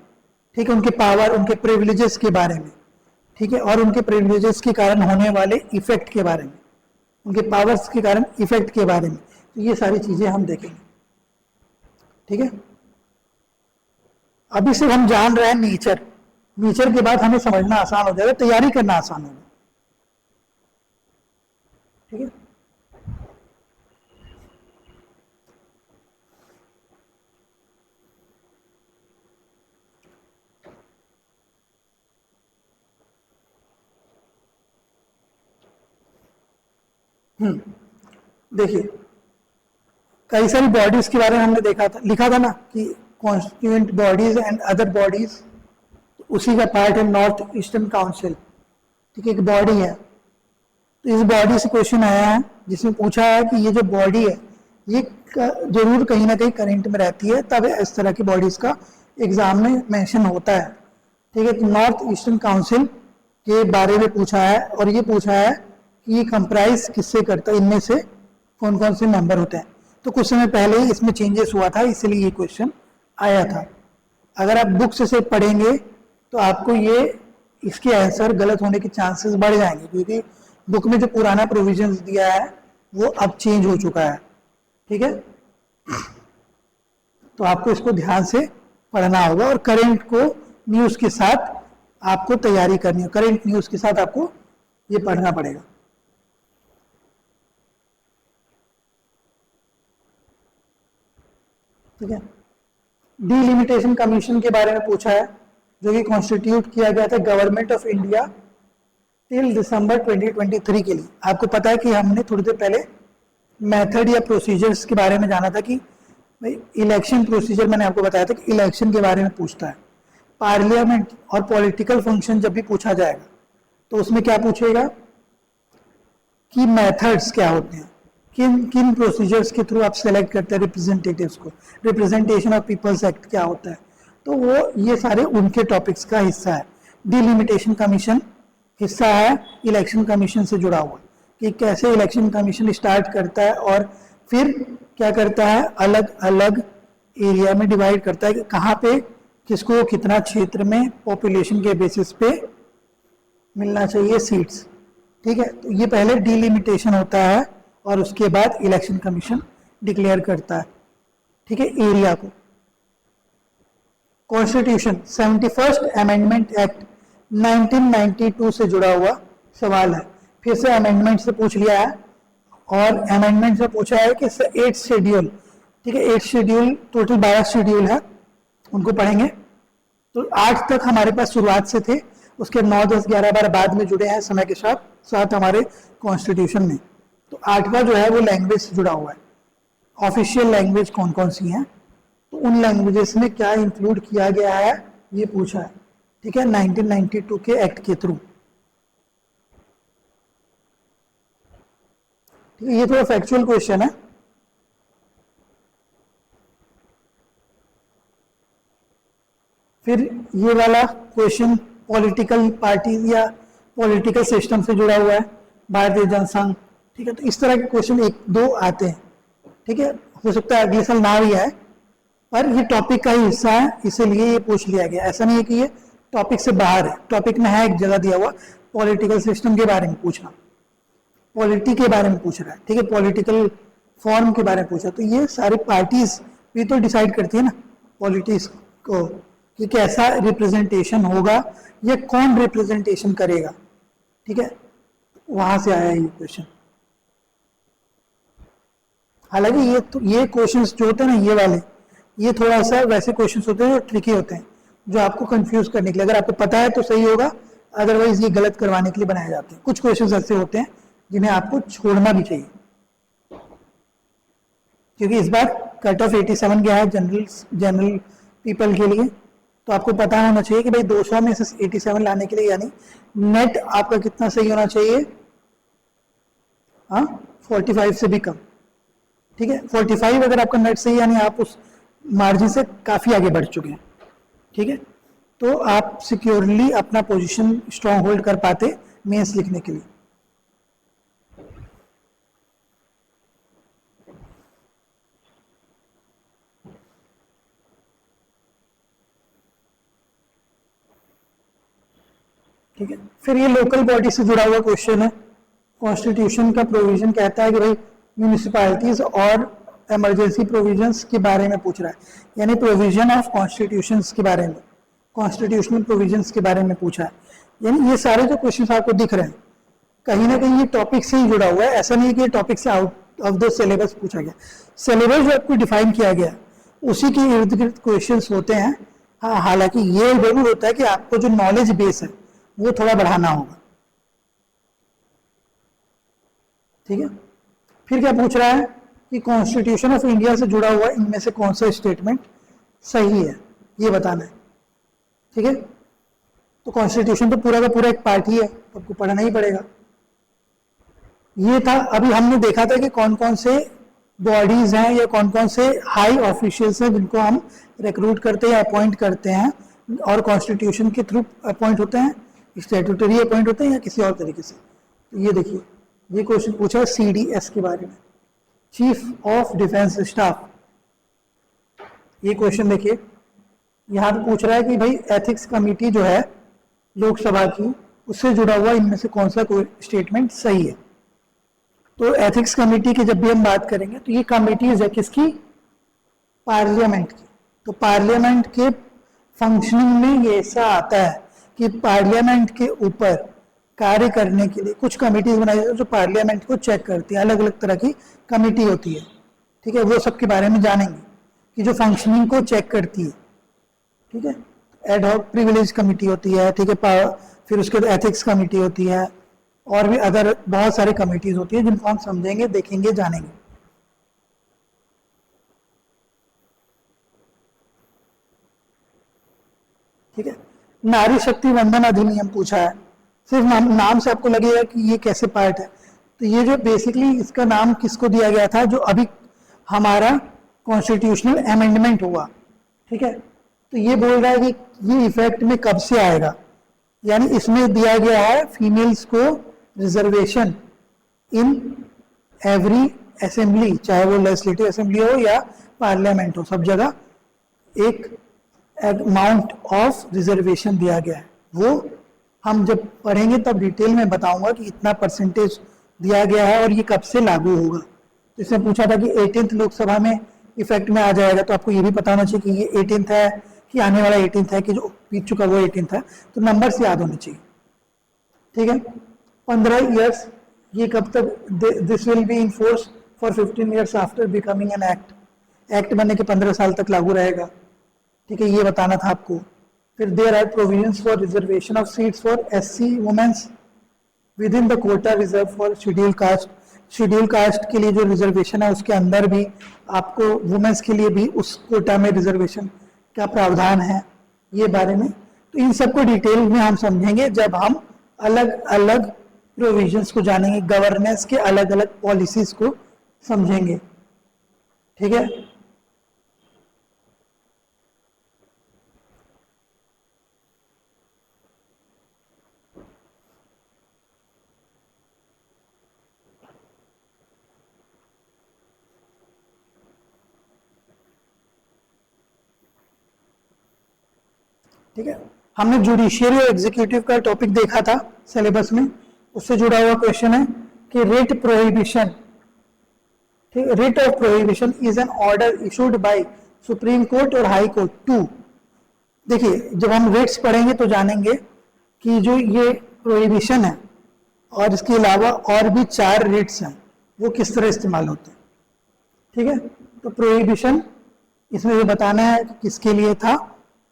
ठीक है, उनके पावर, उनके प्रिविलेजेस के बारे में, ठीक है, और उनके प्रिविलेजेस के कारण होने वाले इफेक्ट के बारे में, उनके पावर्स के कारण इफेक्ट के बारे में। तो ये सारी चीजें हम देखेंगे। ठीक है, अभी सिर्फ हम जान रहे हैं नेचर, नेचर के बाद हमें समझना आसान हो जाएगा, तैयारी करना आसान होगा। ठीक है, देखिए कई सारी बॉडीज के बारे में हमने देखा था, लिखा था ना कि constituent bodies and other bodies, उसी का पार्ट है नॉर्थ ईस्टर्न काउंसिल। ठीक है, एक बॉडी है, तो इस बॉडी से क्वेश्चन आया है जिसमें पूछा है कि ये जो बॉडी है ये जरूर कहीं ना कहीं करंट में रहती है, तब इस तरह की बॉडीज का एग्जाम में मेंशन होता है। ठीक है, तो नॉर्थ ईस्टर्न काउंसिल के बारे में पूछा है और ये पूछा है कि ये कंप्राइज किससे करता है, इनमें से कौन कौन से मेंबर होते हैं। तो कुछ समय पहले ही इसमें चेंजेस हुआ था, इसलिए ये क्वेश्चन आया था। अगर आप बुक से पढ़ेंगे तो आपको ये इसके आंसर गलत होने के चांसेस बढ़ जाएंगे, क्योंकि बुक में जो पुराना प्रोविजंस दिया है वो अब चेंज हो चुका है। ठीक है, तो आपको इसको ध्यान से पढ़ना होगा और करंट को न्यूज़ के साथ आपको तैयारी करनी है, करंट न्यूज़ के साथ आपको ये पढ़ना पड़ेगा। ठीक है, डिलिमिटेशन कमीशन के बारे में पूछा है, जो कि कॉन्स्टिट्यूट किया गया था गवर्नमेंट ऑफ इंडिया टिल दिसंबर 2023 के लिए। आपको पता है कि हमने थोड़ी देर पहले मेथड या प्रोसीजर्स के बारे में जाना था कि भाई इलेक्शन प्रोसीजर, मैंने आपको बताया था कि इलेक्शन के बारे में पूछता है। पार्लियामेंट और पॉलिटिकल फंक्शन जब भी पूछा जाएगा तो उसमें क्या पूछेगा कि मेथड्स क्या होते हैं, किन किन प्रोसीजर्स के थ्रू आप सेलेक्ट करते हैं रिप्रेजेंटेटिव्स को, रिप्रेजेंटेशन ऑफ पीपल्स एक्ट क्या होता है, तो वो ये सारे उनके टॉपिक्स का हिस्सा है। डिलिमिटेशन कमीशन हिस्सा है इलेक्शन कमीशन से जुड़ा हुआ, कि कैसे इलेक्शन कमीशन स्टार्ट करता है और फिर क्या करता है, अलग अलग एरिया में डिवाइड करता है कि कहाँ पे किसको कितना क्षेत्र में पॉपुलेशन के बेसिस पे मिलना चाहिए सीट्स। ठीक है, तो ये पहले डिलिमिटेशन होता है और उसके बाद इलेक्शन कमीशन डिक्लेयर करता है, ठीक है, एरिया को। कॉन्स्टिट्यूशन 71st अमेंडमेंट एक्ट 1992 से जुड़ा हुआ सवाल है, फिर से अमेंडमेंट से पूछ लिया है और अमेंडमेंट से पूछा है कि 8 शेड्यूल, ठीक है, 8 शेड्यूल, टोटल 12 शेड्यूल है, उनको पढ़ेंगे। तो 8 तक हमारे पास शुरुआत से थे, उसके 9, 10, 11, 12 बाद में जुड़े हैं समय के साथ साथ हमारे कॉन्स्टिट्यूशन में। तो 8वां जो है वो लैंग्वेज से जुड़ा हुआ है, ऑफिशियल लैंग्वेज कौन कौन सी हैं, तो उन लैंग्वेजेस में क्या इंक्लूड किया गया है ये पूछा है। ठीक है, 1992 के एक्ट के थ्रू। ठीक है, ये थोड़ा फैक्चुअल क्वेश्चन है। फिर ये वाला क्वेश्चन पॉलिटिकल पार्टी या पॉलिटिकल सिस्टम से जुड़ा हुआ है, भारतीय जनसंघ। ठीक है, तो इस तरह के क्वेश्चन 1-2 आते हैं। ठीक है, हो सकता है अगले साल ना भी आए, पर ये टॉपिक का ही हिस्सा है, इसीलिए ये पूछ लिया गया। ऐसा नहीं है कि ये टॉपिक से बाहर है, टॉपिक में है एक जगह दिया हुआ, पॉलिटिकल सिस्टम के बारे में पूछना, पॉलिटी के बारे में पूछ रहा है। ठीक है, पॉलिटिकल फॉर्म के बारे में पूछा, तो ये सारी पार्टीज भी तो डिसाइड करती है ना पॉलिटिक्स को कि कैसा रिप्रेजेंटेशन होगा या कौन रिप्रेजेंटेशन करेगा। ठीक है, वहां से आया ये क्वेश्चन। हालांकि ये क्वेश्चंस जो होते हैं ना, ये वाले, ये थोड़ा सा वैसे क्वेश्चंस होते हैं जो ट्रिकी होते हैं, जो आपको कंफ्यूज करने के लिए, अगर आपको पता है तो सही होगा, अदरवाइज ये गलत करवाने के लिए बनाए जाते हैं। कुछ क्वेश्चंस ऐसे होते हैं जिन्हें आपको छोड़ना भी चाहिए, क्योंकि इस बार कट ऑफ 87 गया है जनरल पीपल के लिए, तो आपको पता होना चाहिए कि भाई 200 में से 87 लाने के लिए, यानी नेट आपका कितना सही होना चाहिए, हाँ 45 से भी कम। ठीक है, 45 अगर आपका नेट सही, यानी आप उस मार्जिन से काफ़ी आगे बढ़ चुके हैं। ठीक है, तो आप सिक्योरली अपना पोजीशन स्ट्रांग होल्ड कर पाते मेंस लिखने के लिए। ठीक है, फिर ये लोकल बॉडी से जुड़ा हुआ क्वेश्चन है। कॉन्स्टिट्यूशन का प्रोविजन कहता है कि भाई म्यूनिसिपैलिटीज और इमरजेंसी प्रोविजंस के बारे में पूछ रहा है, यानी प्रोविजन ऑफ कॉन्स्टिट्यूशंस के बारे में, कॉन्स्टिट्यूशनल प्रोविजंस के बारे में पूछा है। यानी ये सारे जो क्वेश्चन आपको दिख रहे हैं, कहीं ना कहीं ये टॉपिक से ही जुड़ा हुआ है। ऐसा नहीं है कि ये टॉपिक से आउट ऑफ द सिलेबस पूछा गया। सिलेबस जो आपको डिफाइन किया गया उसी के इर्द गिर्द क्वेश्चन होते हैं। हाँ, हालांकि ये जरूर होता है कि आपको जो नॉलेज बेस है वो थोड़ा बढ़ाना होगा। ठीक है, फिर क्या पूछ रहा है कि कॉन्स्टिट्यूशन ऑफ इंडिया से जुड़ा हुआ इनमें से कौन सा स्टेटमेंट सही है, ये बताना है। ठीक है, तो कॉन्स्टिट्यूशन तो पूरा का पूरा एक पार्ट ही है, तो आपको पढ़ना ही पड़ेगा। ये था, अभी हमने देखा था कि कौन कौन से बॉडीज हैं या कौन कौन से हाई ऑफिशियल्स हैं जिनको हम रिक्रूट करते हैं या अपॉइंट करते हैं और कॉन्स्टिट्यूशन के थ्रू अपॉइंट होते हैं, स्टैट्यूटरी अपॉइंट होते हैं या किसी और तरीके से। तो ये देखिए, ये क्वेश्चन पूछा है CDS के बारे में, चीफ ऑफ डिफेंस स्टाफ। ये क्वेश्चन देखिए, यहाँ पे पूछ रहा है कि भाई एथिक्स कमेटी जो है लोकसभा की, उससे जुड़ा हुआ इनमें से कौन सा कोई स्टेटमेंट सही है। तो एथिक्स कमेटी की जब भी हम बात करेंगे तो ये कमेटीज है किसकी, पार्लियामेंट की। तो पार्लियामेंट के फंक्शनिंग में ये ऐसा आता है कि पार्लियामेंट के ऊपर कार्य करने के लिए कुछ कमेटीज बनाई जाती है जो पार्लियामेंट को चेक करती है। अलग अलग तरह की कमेटी होती है। ठीक है, वो सब के बारे में जानेंगे कि जो फंक्शनिंग को चेक करती है। ठीक है, एड हॉक प्रिविलेज कमेटी होती है। ठीक है, फिर उसके बाद एथिक्स कमेटी होती है और भी अदर बहुत सारी कमेटीज होती है जिनको हम समझेंगे, देखेंगे, जानेंगे। ठीक है, नारी शक्ति वंदन अधिनियम पूछा है। सिर्फ नाम से आपको लगेगा कि ये कैसे पार्ट है। तो ये जो बेसिकली इसका नाम किसको दिया गया था, जो अभी हमारा कॉन्स्टिट्यूशनल अमेंडमेंट हुआ। ठीक है, तो ये बोल रहा है कि ये इफेक्ट में कब से आएगा, यानी इसमें दिया गया है फीमेल्स को रिजर्वेशन इन एवरी असेंबली, चाहे वो लेजिस्लेटिव असेंबली हो या पार्लियामेंट हो, सब जगह एक अमाउंट ऑफ रिजर्वेशन दिया गया है। वो हम जब पढ़ेंगे तब डिटेल में बताऊंगा कि इतना परसेंटेज दिया गया है और ये कब से लागू होगा। तो इसमें पूछा था कि 18th लोकसभा में इफेक्ट में आ जाएगा, तो आपको ये भी पता होना चाहिए कि ये 18th है कि आने वाला 18th है कि जो बीत चुका वो 18th है। तो नंबर्स याद होने चाहिए। ठीक है, 15 ईयर्स, ये कब तक, this will be in force for 15 years after becoming an act. Act बनने के 15 साल तक लागू रहेगा। ठीक है, ये बताना था आपको। फिर there are provisions for reservation of seats for SC women's within the quota reserve for schedule caste. Schedule caste के लिए जो रिजर्वेशन है उसके अंदर भी आपको वुमेन्स के लिए भी उस कोटा में रिजर्वेशन का प्रावधान है, ये बारे में। तो इन सबको डिटेल में हम समझेंगे जब हम अलग अलग प्रोविजंस को जानेंगे, गवर्नेंस के अलग अलग पॉलिसीज को समझेंगे। ठीक है, ठीक है, हमने जुडिशियरी और एग्जीक्यूटिव का टॉपिक देखा था सिलेबस में, उससे जुड़ा हुआ क्वेश्चन है कि रिट प्रोहिबिशन। ठीक, writ of prohibition is an order issued by supreme court और हाई कोर्ट टू। देखिए, जब हम रिट्स पढ़ेंगे तो जानेंगे कि जो ये प्रोहिबिशन है और इसके अलावा और भी 4 रिट्स हैं, वो किस तरह इस्तेमाल होते हैं। ठीक है, तो प्रोहिबिशन इसमें ये बताना है कि किसके लिए था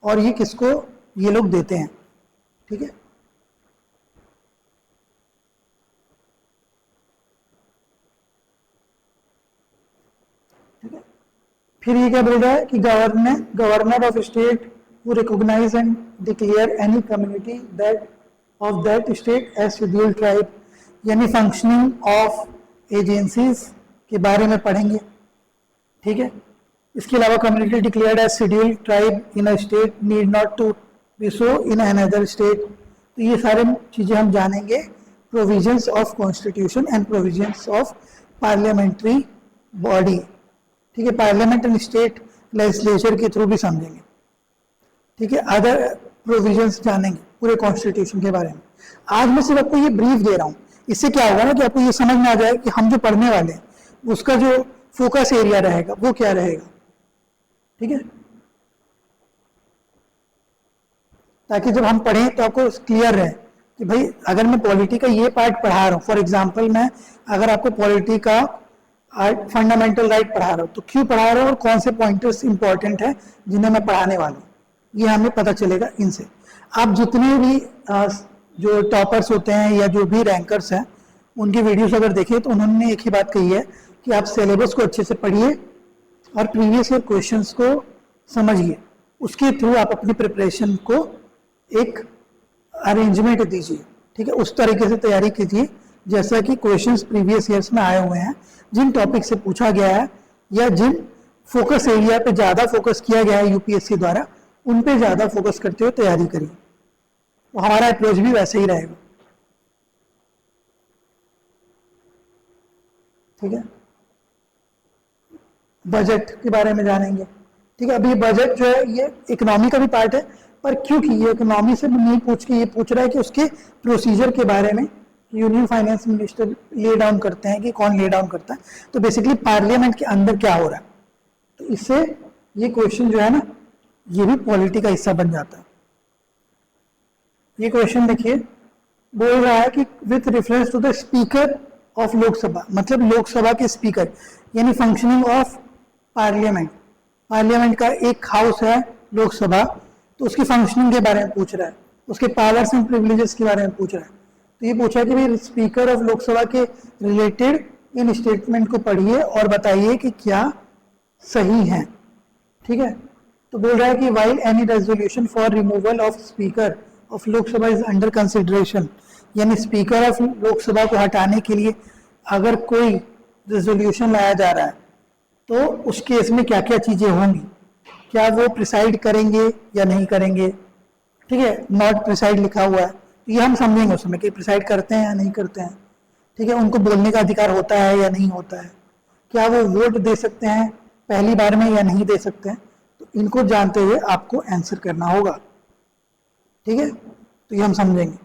और ये किसको ये लोग देते हैं। ठीक है, ठीक है, फिर ये क्या बोल रहा है कि governor of state who recognize and declare any community that of that state as scheduled tribe, यानी फंक्शनिंग ऑफ एजेंसीज के बारे में पढ़ेंगे। ठीक है। इसके अलावा community declared as scheduled tribe in a state need not to be so in another state. तो ये सारे चीज़ें हम जानेंगे provisions of constitution and provisions of parliamentary body. ठीक है, पार्लियामेंट एंड स्टेट लेजिस्लेचर के थ्रू भी समझेंगे। ठीक है, अदर प्रोविजंस जानेंगे पूरे कॉन्स्टिट्यूशन के बारे में। आज मैं सिर्फ आपको ये ब्रीफ दे रहा हूँ, इससे क्या होगा ना कि आपको ये समझ में आ जाए कि हम जो पढ़ने वाले हैं उसका जो फोकस एरिया रहेगा वो क्या रहेगा। ठीक है, ताकि जब हम पढ़ें तो आपको क्लियर रहे कि भाई अगर मैं पॉलिटी का ये पार्ट पढ़ा रहा हूँ, फॉर एग्जांपल मैं अगर आपको पॉलिटी का फंडामेंटल राइट पढ़ा रहा हूँ तो क्यों पढ़ा रहा हूँ और कौन से पॉइंटर्स इंपॉर्टेंट है जिन्हें मैं पढ़ाने वाला हूँ, ये हमें पता चलेगा इनसे। आप जितने भी जो टॉपर्स होते हैं या जो भी रैंकर्स हैं उनकी वीडियोस अगर देखें तो उन्होंने एक ही बात कही है कि आप सिलेबस को अच्छे से पढ़िए और प्रीवियस ईयर क्वेश्चंस को समझिए, उसके थ्रू आप अपनी प्रिपरेशन को एक अरेंजमेंट दीजिए। ठीक है, उस तरीके से तैयारी कीजिए जैसा कि क्वेश्चंस प्रीवियस ईयर्स में आए हुए हैं, जिन टॉपिक से पूछा गया है या जिन फोकस एरिया पे ज़्यादा फोकस किया गया है यूपीएससी द्वारा, उन पे ज़्यादा फोकस करते हुए तैयारी करिए, तो हमारा अप्रोच भी वैसे ही रहेगा। ठीक है, बजट के बारे में जानेंगे। ठीक है, अभी बजट जो है ये इकोनॉमी का भी पार्ट है, पर क्योंकि ये इकोनॉमी से नहीं पूछ के ये पूछ रहा है कि उसके प्रोसीजर के बारे में union finance minister lay down करते हैं कि कौन ले डाउन करता है, तो बेसिकली पार्लियामेंट के अंदर क्या हो रहा है, तो इससे ये क्वेश्चन जो है ना ये भी पॉलिटी का हिस्सा बन जाता है। ये क्वेश्चन देखिए, बोल रहा है कि with reference to the speaker of Lok Sabha, मतलब लोकसभा के स्पीकर यानी फंक्शनिंग ऑफ पार्लियामेंट, पार्लियामेंट का एक हाउस है लोकसभा, तो उसकी फंक्शनिंग के बारे में पूछ रहा है, उसके पावर्स एंड प्रिविलेजेस के बारे में पूछ रहा है। तो ये पूछा कि भाई स्पीकर ऑफ लोकसभा के रिलेटेड इन स्टेटमेंट को पढ़िए और बताइए कि क्या सही है। ठीक है, तो बोल रहा है कि while any resolution for removal of speaker of Lok Sabha is under consideration, यानी स्पीकर ऑफ लोकसभा को हटाने के लिए अगर कोई रेजोल्यूशन लाया जा रहा है तो उस केस में क्या क्या चीज़ें होंगी, क्या वो प्रिसाइड करेंगे या नहीं करेंगे। ठीक है, नॉट प्रिसाइड लिखा हुआ है, तो ये हम समझेंगे उसमें कि प्रिसाइड करते हैं या नहीं करते हैं। ठीक है, उनको बोलने का अधिकार होता है या नहीं होता है, क्या वो वोट दे सकते हैं पहली बार में या नहीं दे सकते हैं, तो इनको जानते हुए आपको आंसर करना होगा। ठीक है, तो ये हम समझेंगे।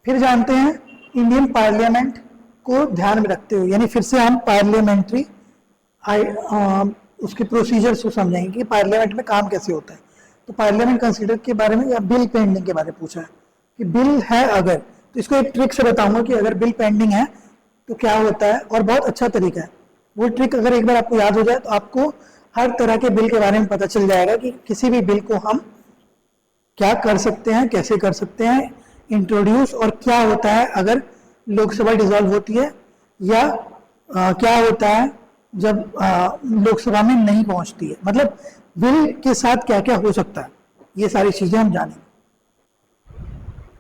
फिर जानते हैं इंडियन पार्लियामेंट को ध्यान में रखते हुए, यानी फिर से हम पार्लियामेंट्री उसके प्रोसीजर्स को समझेंगे कि पार्लियामेंट में काम कैसे होता है। तो पार्लियामेंट कंसीडर के बारे में या बिल पेंडिंग के बारे में पूछा है कि बिल है अगर, तो इसको एक ट्रिक से बताऊंगा कि अगर बिल पेंडिंग है तो क्या होता है, और बहुत अच्छा तरीका है वो ट्रिक। अगर एक बार आपको याद हो जाए तो आपको हर तरह के बिल के बारे में पता चल जाएगा कि किसी भी बिल को हम क्या कर सकते हैं, कैसे कर सकते हैं इंट्रोड्यूस, और क्या होता है अगर लोकसभा डिसॉल्व होती है, या क्या होता है जब लोकसभा में नहीं पहुंचती है, मतलब बिल के साथ क्या क्या हो सकता है, ये सारी चीजें हम जानेंगे।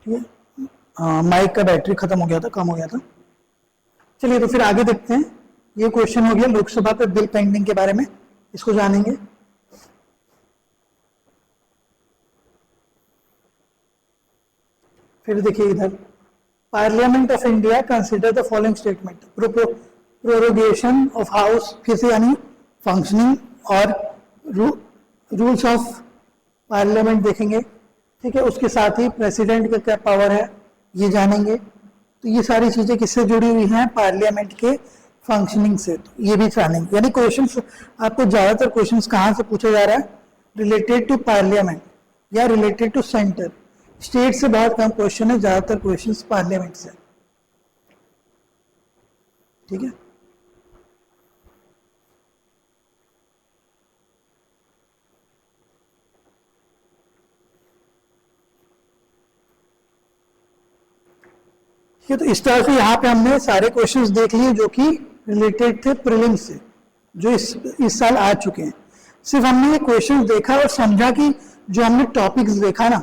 ठीक है, माइक का बैटरी खत्म हो गया था, कम हो गया था। चलिए तो फिर आगे देखते हैं। ये क्वेश्चन हो गया लोकसभा पे बिल पेंडिंग के बारे में, इसको जानेंगे। फिर देखिए इधर, parliament of India consider the following statement, prorogation of house, फिर से यानी फंक्शनिंग और रूल्स ऑफ पार्लियामेंट देखेंगे। ठीक है, उसके साथ ही प्रेसिडेंट का क्या पावर है ये जानेंगे। तो ये सारी चीजें किससे जुड़ी हुई हैं, पार्लियामेंट के फंक्शनिंग से, तो ये भी जानेंगे। यानी क्वेश्चंस आपको ज्यादातर क्वेश्चंस कहाँ से पूछा जा रहा है, रिलेटेड टू पार्लियामेंट या रिलेटेड टू सेंटर। स्टेट से बहुत कम क्वेश्चन है, ज्यादातर क्वेश्चंस पार्लियामेंट से। ठीक है, तो इस तरह से यहाँ पे हमने सारे क्वेश्चंस देख लिए जो कि रिलेटेड थे प्रीलिम्स से, जो इस साल आ चुके हैं। सिर्फ हमने क्वेश्चंस देखा और समझा कि जो हमने टॉपिक्स देखा ना,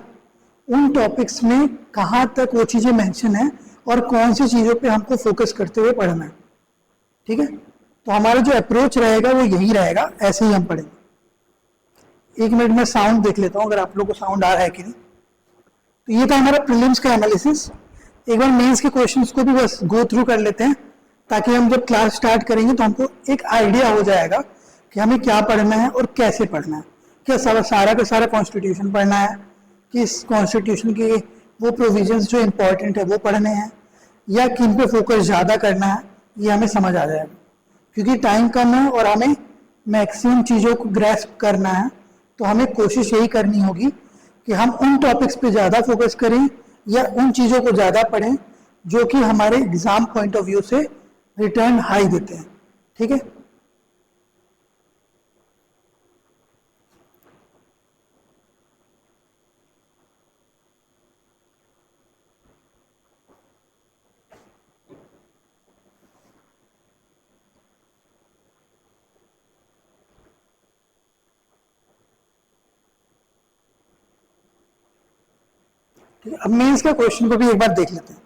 उन टॉपिक्स में कहाँ तक वो चीज़ें मेंशन है और कौन सी चीज़ों पे हमको फोकस करते हुए पढ़ना है। ठीक है, तो हमारा जो अप्रोच रहेगा वो यही रहेगा, ऐसे ही हम पढ़ेंगे। 1 मिनट में साउंड देख लेता हूँ अगर आप लोग को साउंड आ रहा है कि नहीं। तो ये था हमारा प्रीलिम्स का एनालिसिस। एक बार मेंस के क्वेश्चंस को भी बस गो थ्रू कर लेते हैं, ताकि हम जब क्लास स्टार्ट करेंगे तो हमको एक आइडिया हो जाएगा कि हमें क्या पढ़ना है और कैसे पढ़ना है। क्या सारा का सारा कॉन्स्टिट्यूशन पढ़ना है, कि इस कॉन्स्टिट्यूशन के वो प्रोविजंस जो इंपॉर्टेंट है वो पढ़ने हैं, या किन पे फोकस ज़्यादा करना है, ये हमें समझ आ जाएगा। क्योंकि टाइम कम है और हमें मैक्सिमम चीज़ों को ग्रैस्प करना है, तो हमें कोशिश यही करनी होगी कि हम उन टॉपिक्स पे ज़्यादा फोकस करें या उन चीज़ों को ज़्यादा पढ़ें जो कि हमारे एग्जाम पॉइंट ऑफ व्यू से रिटर्न हाई देते हैं। ठीक है, ठीक है। अब मेंस का क्वेश्चन को भी एक बार देख लेते हैं।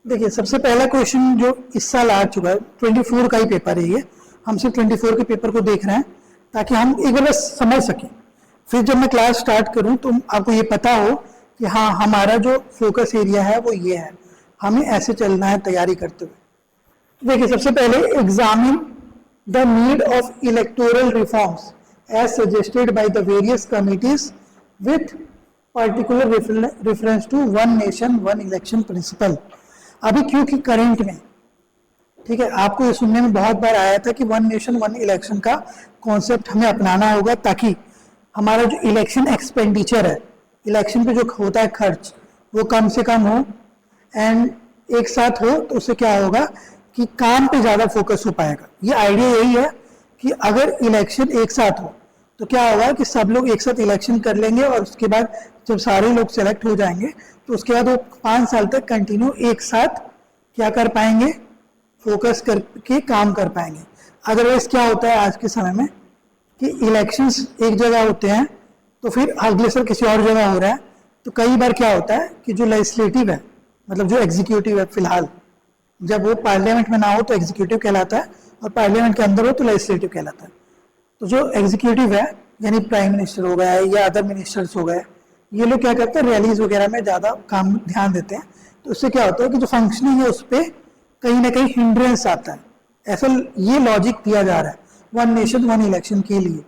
देखिए, सबसे पहला क्वेश्चन जो इस साल आ चुका है, 24 का ही पेपर है ये, हम सिर्फ 24 के पेपर को देख रहे हैं ताकि हम एक बार बस समझ सकें। फिर जब मैं क्लास स्टार्ट करूं तो आपको ये पता हो कि हाँ, हमारा जो फोकस एरिया है वो ये है, हमें ऐसे चलना है तैयारी करते हुए। देखिए, सबसे पहले examine the need of electoral reforms as suggested by the various committees with particular reference to one nation one election principle. अभी क्योंकि करंट में, ठीक है, आपको ये सुनने में बहुत बार आया था कि वन नेशन वन इलेक्शन का कॉन्सेप्ट हमें अपनाना होगा, ताकि हमारा जो इलेक्शन एक्सपेंडिचर है, इलेक्शन पे जो होता है खर्च, वो कम से कम हो एंड एक साथ हो। तो उससे क्या होगा कि काम पे ज़्यादा फोकस हो पाएगा। ये आइडिया यही है कि अगर इलेक्शन एक साथ हो तो क्या होगा कि सब लोग एक साथ इलेक्शन कर लेंगे और उसके बाद जब सारे लोग सेलेक्ट हो जाएंगे तो उसके बाद वो 5 साल तक कंटिन्यू एक साथ क्या कर पाएंगे, फोकस करके काम कर पाएंगे। अदरवाइज क्या होता है आज के समय में कि इलेक्शंस एक जगह होते हैं तो फिर अगले साल किसी और जगह हो रहा है, तो कई बार क्या होता है कि जो लेजिस्लेटिव है, मतलब जो एग्जीक्यूटिव है, फिलहाल जब वो पार्लियामेंट में ना हो तो एग्जीक्यूटिव कहलाता है, और पार्लियामेंट के अंदर हो तो लेजिस्लेटिव कहलाता है। तो जो एग्जीक्यूटिव है, यानी प्राइम मिनिस्टर हो गया या अदर मिनिस्टर्स हो गए, ये लोग क्या करते हैं, रैलीज वगैरह में ज़्यादा काम ध्यान देते हैं। तो उससे क्या होता है कि जो फंक्शनिंग है उस पर कहीं ना कहीं हिंड्रेंस आता है। ऐसा ये लॉजिक दिया जा रहा है वन नेशन वन इलेक्शन के लिए।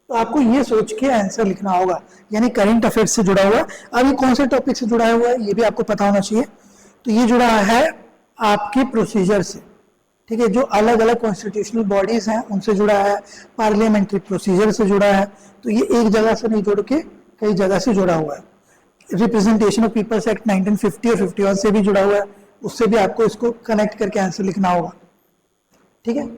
तो आपको ये सोच के आंसर लिखना होगा, यानी करंट अफेयर्स से जुड़ा हुआ है। अब ये कौन से टॉपिक से जुड़ा हुआ है ये भी आपको पता होना चाहिए। तो ये जुड़ा है आपके प्रोसीजर से, ठीक है, जो अलग अलग कॉन्स्टिट्यूशनल बॉडीज हैं उनसे जुड़ा है, पार्लियामेंट्री प्रोसीजर से जुड़ा है। तो ये एक जगह से नहीं जुड़ के कई जगह से जुड़ा हुआ है। रिप्रेजेंटेशन ऑफ पीपल्स एक्ट 1950 और 51 से भी जुड़ा हुआ है, उससे भी आपको इसको कनेक्ट करके आंसर लिखना होगा। ठीक है,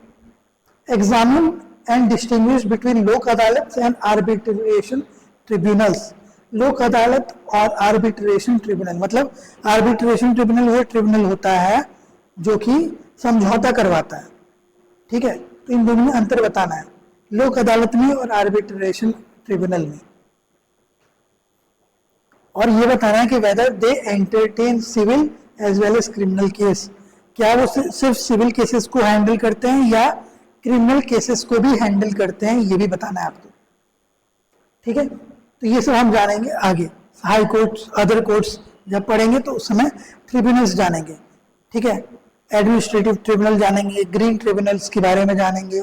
एग्जामिन एंड डिस्टिंग्विश बिटवीन लोक अदालत एंड आर्बिट्रेशन ट्रिब्यूनल्स। लोक अदालत और आर्बिट्रेशन ट्रिब्यूनल, मतलब आर्बिट्रेशन ट्रिब्यूनल वो ट्रिब्यूनल होता है जो कि समझौता करवाता है। ठीक है, तो इन दोनों में अंतर बताना है, लोक अदालत में और आर्बिट्रेशन ट्रिब्यूनल में। और ये बताना है कि whether they entertain civil as well as criminal case, क्या वो सिर्फ सिविल केसेस को हैंडल करते हैं या क्रिमिनल केसेस को भी हैंडल करते हैं, ये भी बताना है आपको। ठीक है, तो ये सब हम जानेंगे आगे, हाई कोर्ट्स, अदर कोर्ट्स जब पढ़ेंगे तो उस समय ट्रिब्यूनल्स जानेंगे। ठीक है, एडमिनिस्ट्रेटिव ट्रिब्यूनल जानेंगे, ग्रीन ट्रिब्यूनल्स के बारे में जानेंगे,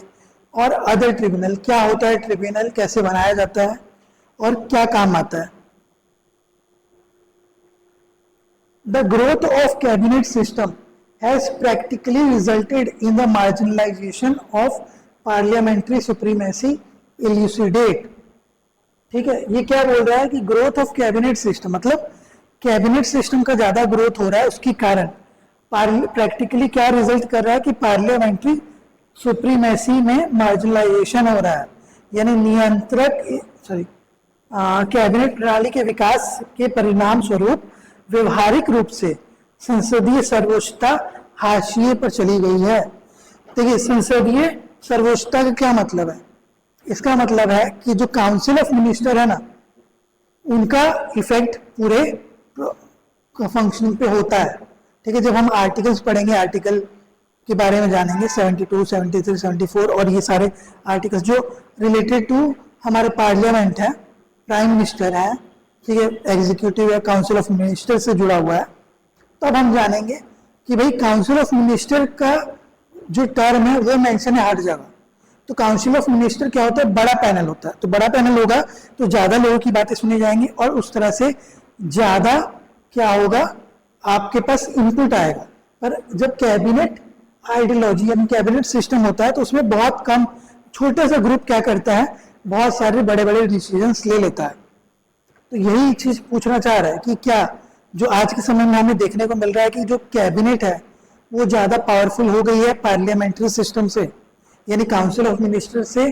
और अदर ट्रिब्यूनल क्या होता है, ट्रिब्यूनल कैसे बनाया जाता है और क्या काम आता है। The growth of cabinet system has practically resulted in the marginalization of parliamentary supremacy elucidate। ठीक है, ये क्या बोल रहा है कि ग्रोथ ऑफ कैबिनेट सिस्टम, मतलब कैबिनेट सिस्टम का ज्यादा ग्रोथ हो रहा है, उसके कारण प्रैक्टिकली क्या रिजल्ट कर रहा है कि पार्लियामेंट्री सुप्रीमेसी में मार्जिनलाइजेशन हो रहा है, यानी नियंत्रक कैबिनेट प्रणाली के विकास के परिणाम स्वरूप व्यवहारिक रूप से संसदीय सर्वोच्चता हाशिए पर चली गई है। देखिए, संसदीय सर्वोच्चता का क्या मतलब है, इसका मतलब है कि जो काउंसिल ऑफ मिनिस्टर है ना, उनका इफेक्ट पूरे फंक्शनिंग पे होता है। ठीक है, जब हम आर्टिकल्स पढ़ेंगे, आर्टिकल के बारे में जानेंगे 72, 73, 74 और ये सारे आर्टिकल्स जो रिलेटेड टू हमारे पार्लियामेंट है, प्राइम मिनिस्टर है, ठीक है, एग्जीक्यूटिव या काउंसिल ऑफ मिनिस्टर से जुड़ा हुआ है, तो अब हम जानेंगे कि भाई काउंसिल ऑफ मिनिस्टर का जो टर्म है वो मेंशन है हर जगह। तो काउंसिल ऑफ मिनिस्टर क्या होता है? बड़ा पैनल होता है। तो बड़ा पैनल होगा तो ज्यादा लोगों की बातें सुनी जाएंगी और उस तरह से ज्यादा क्या होगा, आपके पास इनपुट आएगा। पर जब कैबिनेट आइडियोलॉजी यानी कैबिनेट सिस्टम होता है तो उसमें बहुत कम, छोटा सा ग्रुप क्या करता है, बहुत सारे बड़े बड़े डिसीजंस ले लेता है। तो यही चीज पूछना चाह रहा है कि क्या जो आज के समय में हमें देखने को मिल रहा है कि जो कैबिनेट है वो ज्यादा पावरफुल हो गई है पार्लियामेंट्री सिस्टम से, यानी काउंसिल ऑफ मिनिस्टर से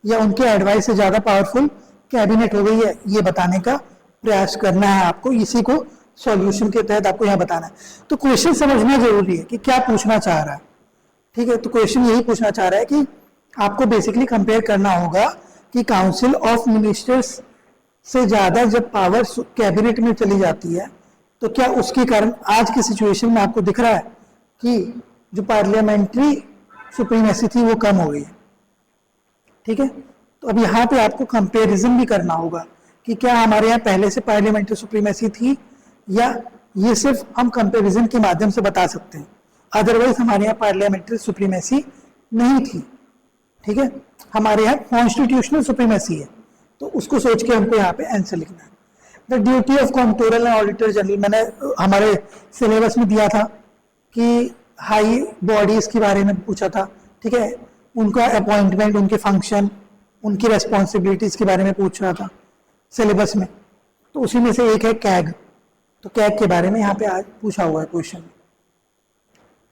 या उनके एडवाइस से ज्यादा पावरफुल कैबिनेट हो गई है, ये बताने का प्रयास करना है आपको। इसी को सॉल्यूशन के तहत आपको यहाँ बताना है। तो क्वेश्चन समझना जरूरी है कि क्या पूछना चाह रहा है। ठीक है, तो क्वेश्चन यही पूछना चाह रहा है कि आपको बेसिकली कंपेयर करना होगा कि काउंसिल ऑफ मिनिस्टर्स से ज्यादा जब पावर कैबिनेट में चली जाती है तो क्या उसके कारण आज की सिचुएशन में आपको दिख रहा है कि जो पार्लियामेंट्री सुप्रीमेसी थी वो कम हो गई है। ठीक है, तो अब यहाँ पे आपको कंपैरिजन भी करना होगा कि क्या हमारे यहाँ पहले से पार्लियामेंट्री सुप्रीमेसी थी या ये सिर्फ हम कंपैरिजन के माध्यम से बता सकते हैं, अदरवाइज हमारे यहाँ पार्लियामेंट्री सुप्रीमेसी नहीं थी। ठीक है, हमारे यहाँ कॉन्स्टिट्यूशनल सुप्रीमेसी है, तो उसको सोच के हमको यहाँ पे आंसर लिखना है। The duty of controller and auditor general, मैंने हमारे सिलेबस में दिया था कि हाई बॉडीज के बारे में पूछा था। ठीक है, उनका अपॉइंटमेंट, उनके फंक्शन, उनकी रेस्पॉन्सिबिलिटीज के बारे में पूछ रहा था सिलेबस में, तो उसी में से एक है कैग। तो कैग के बारे में यहाँ पे आज पूछा हुआ है क्वेश्चन।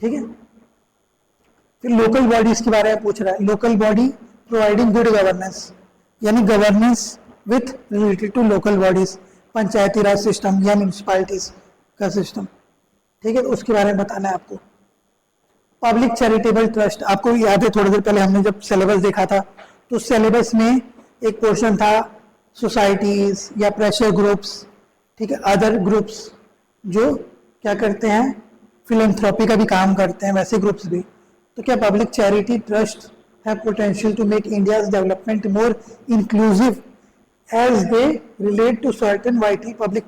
ठीक है, फिर लोकल बॉडीज के बारे में पूछ रहा है। Local body providing good governance, यानी governance with related to local bodies, panchayati raj system या म्यूनिसिपैलिटीज का सिस्टम। ठीक है, तो उसके बारे में बताना है आपको। पब्लिक चैरिटेबल ट्रस्ट, आपको याद है थोड़ी देर पहले हमने जब सिलेबस देखा था तो सिलेबस में एक पोर्शन था सोसाइटीज या प्रेशर ग्रुप्स, ठीक है, अदर ग्रुप्स जो क्या करते हैं, फिलैंथ्रोपी का भी काम करते हैं, वैसे ग्रुप्स भी। तो क्या public charity trust have potential to make India's development more inclusive as they relate to certain vital public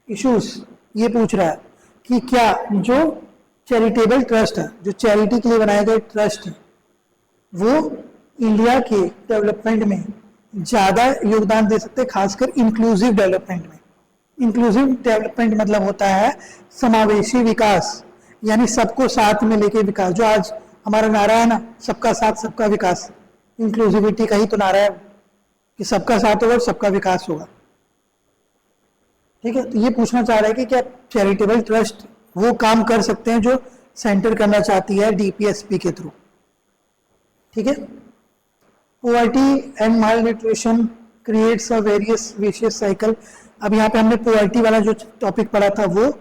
issues? ये पूछ रहा है कि क्या जो चैरिटेबल ट्रस्ट है, जो चैरिटी के लिए बनाए गए ट्रस्ट है, वो इंडिया के डेवलपमेंट में ज्यादा योगदान दे सकते हैं, खासकर इंक्लूसिव डेवलपमेंट में। इंक्लूसिव डेवलपमेंट मतलब होता है समावेशी विकास, यानी सबको साथ में लेके विकास। जो आज हमारा नारा है ना, सबका साथ सबका विकास, इंक्लूसिविटी का ही तो नारा है कि सबका साथ होगा और सबका विकास होगा। ठीक है, तो ये पूछना चाह रहा है कि क्या चैरिटेबल ट्रस्ट वो काम कर सकते हैं जो सेंटर करना चाहती है डीपीएसपी के थ्रू। ठीक है, poverty and mall nutrition creates a various vicious cycle. अब यहाँ पे हमने पोवर्टी वाला जो टॉपिक पढ़ा था वो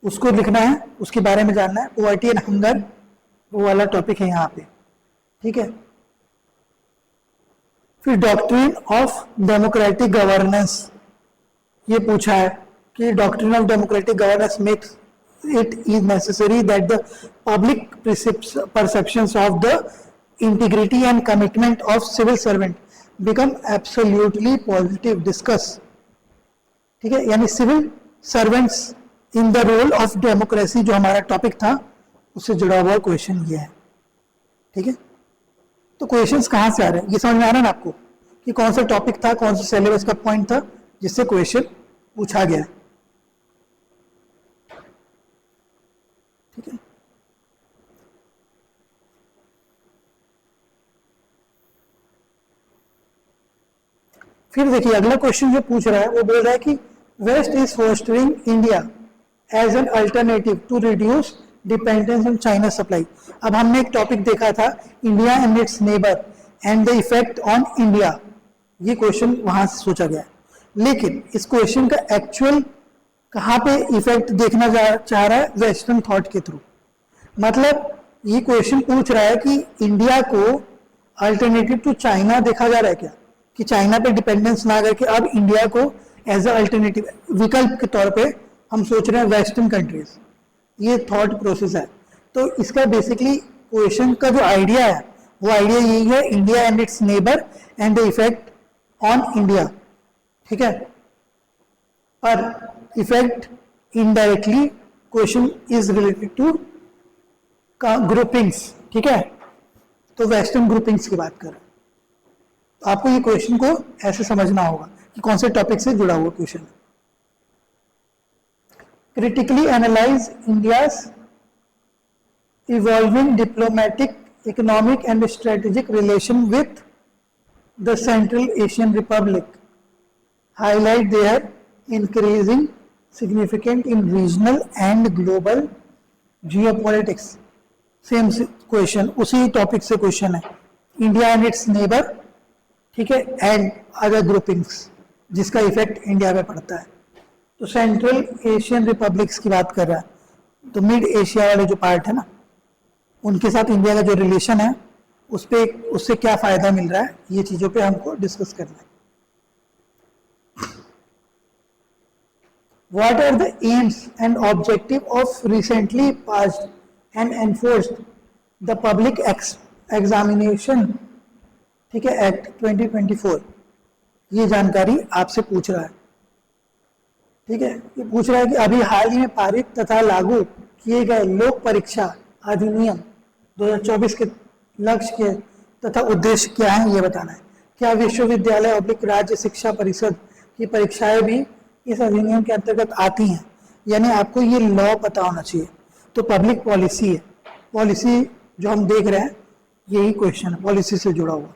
उसको लिखना है, उसके बारे में जानना है। पोवर्टी एंड हंगर वो वाला टॉपिक है यहाँ पे। ठीक है, फिर डॉक्ट्रिन ऑफ डेमोक्रेटिक गवर्नेंस, ये पूछा है कि doctrine of democratic governance makes it is necessary that the public perceptions of the integrity and commitment of civil servant become absolutely positive. Discuss. ठीक है, यानी civil servants in the role of democracy जो हमारा टॉपिक था उससे जुड़ा हुआ क्वेश्चन ये है। ठीक है, तो क्वेश्चंस कहाँ से आ रहे हैं ये समझ में आ रहा है ना आपको कि कौन सा टॉपिक था, कौन सा सिलेबस का पॉइंट था जिससे क्वेश्चन पूछा गया। ठीक है, फिर देखिए अगला क्वेश्चन जो पूछ रहा है वो बोल रहा है कि West is fostering India as an alternative to reduce dependence on China supply. अब हमने एक टॉपिक देखा था India and its neighbour and the effect on India, ये क्वेश्चन वहां से सोचा गया। लेकिन इस क्वेश्चन का एक्चुअल कहाँ पे इफेक्ट देखना चाह रहा है, वेस्टर्न थॉट के थ्रू। मतलब ये क्वेश्चन पूछ रहा है कि इंडिया को अल्टरनेटिव टू चाइना देखा जा रहा है क्या, कि चाइना पे डिपेंडेंस ना करके अब इंडिया को एज अ अल्टरनेटिव विकल्प के तौर पे हम सोच रहे हैं वेस्टर्न कंट्रीज, ये थॉट प्रोसेस है। तो इसका बेसिकली क्वेश्चन का जो आइडिया है वो आइडिया यही है, India and its neighbour and the effect on India, ठीक है। पर effect indirectly question is related to groupings, ठीक है। तो वेस्टर्न ग्रुपिंग्स की बात करें तो आपको ये क्वेश्चन को ऐसे समझना होगा कि कौन से टॉपिक से जुड़ा हुआ क्वेश्चन है। Critically analyse India's evolving diplomatic, economic and strategic relation with the central Asian Republic, highlight their increasing significant in regional and global geopolitics. Same question, उसी टॉपिक से क्वेश्चन है, इंडिया एंड इट्स नेबर, ठीक है, एंड अदर ग्रुपिंग्स जिसका इफेक्ट इंडिया पे पड़ता है। तो सेंट्रल एशियन रिपब्लिक्स की बात कर रहा है, तो मिड एशिया वाले जो पार्ट है ना, उनके साथ इंडिया का जो रिलेशन है उस पे, उससे क्या फायदा मिल रहा है, ये चीजों पे हमको डिस्कस करना है। What are the aims and objective of recently passed and enforced the public examination, ठीक है, एक्ट 2024? ये जानकारी आपसे पूछ रहा है, ठीक है। ये पूछ रहा है कि अभी हाल ही में पारित तथा लागू किए गए लोक परीक्षा अधिनियम 2024 के लक्ष्य के तथा उद्देश्य क्या है, ये बताना है। क्या विश्वविद्यालय और राज्य शिक्षा परिषद की परीक्षाएं भी इस अधिनियम के अंतर्गत आती हैं, यानी आपको ये लॉ पता होना चाहिए। तो पब्लिक पॉलिसी है, पॉलिसी जो हम देख रहे हैं यही क्वेश्चन पॉलिसी से जुड़ा हुआ।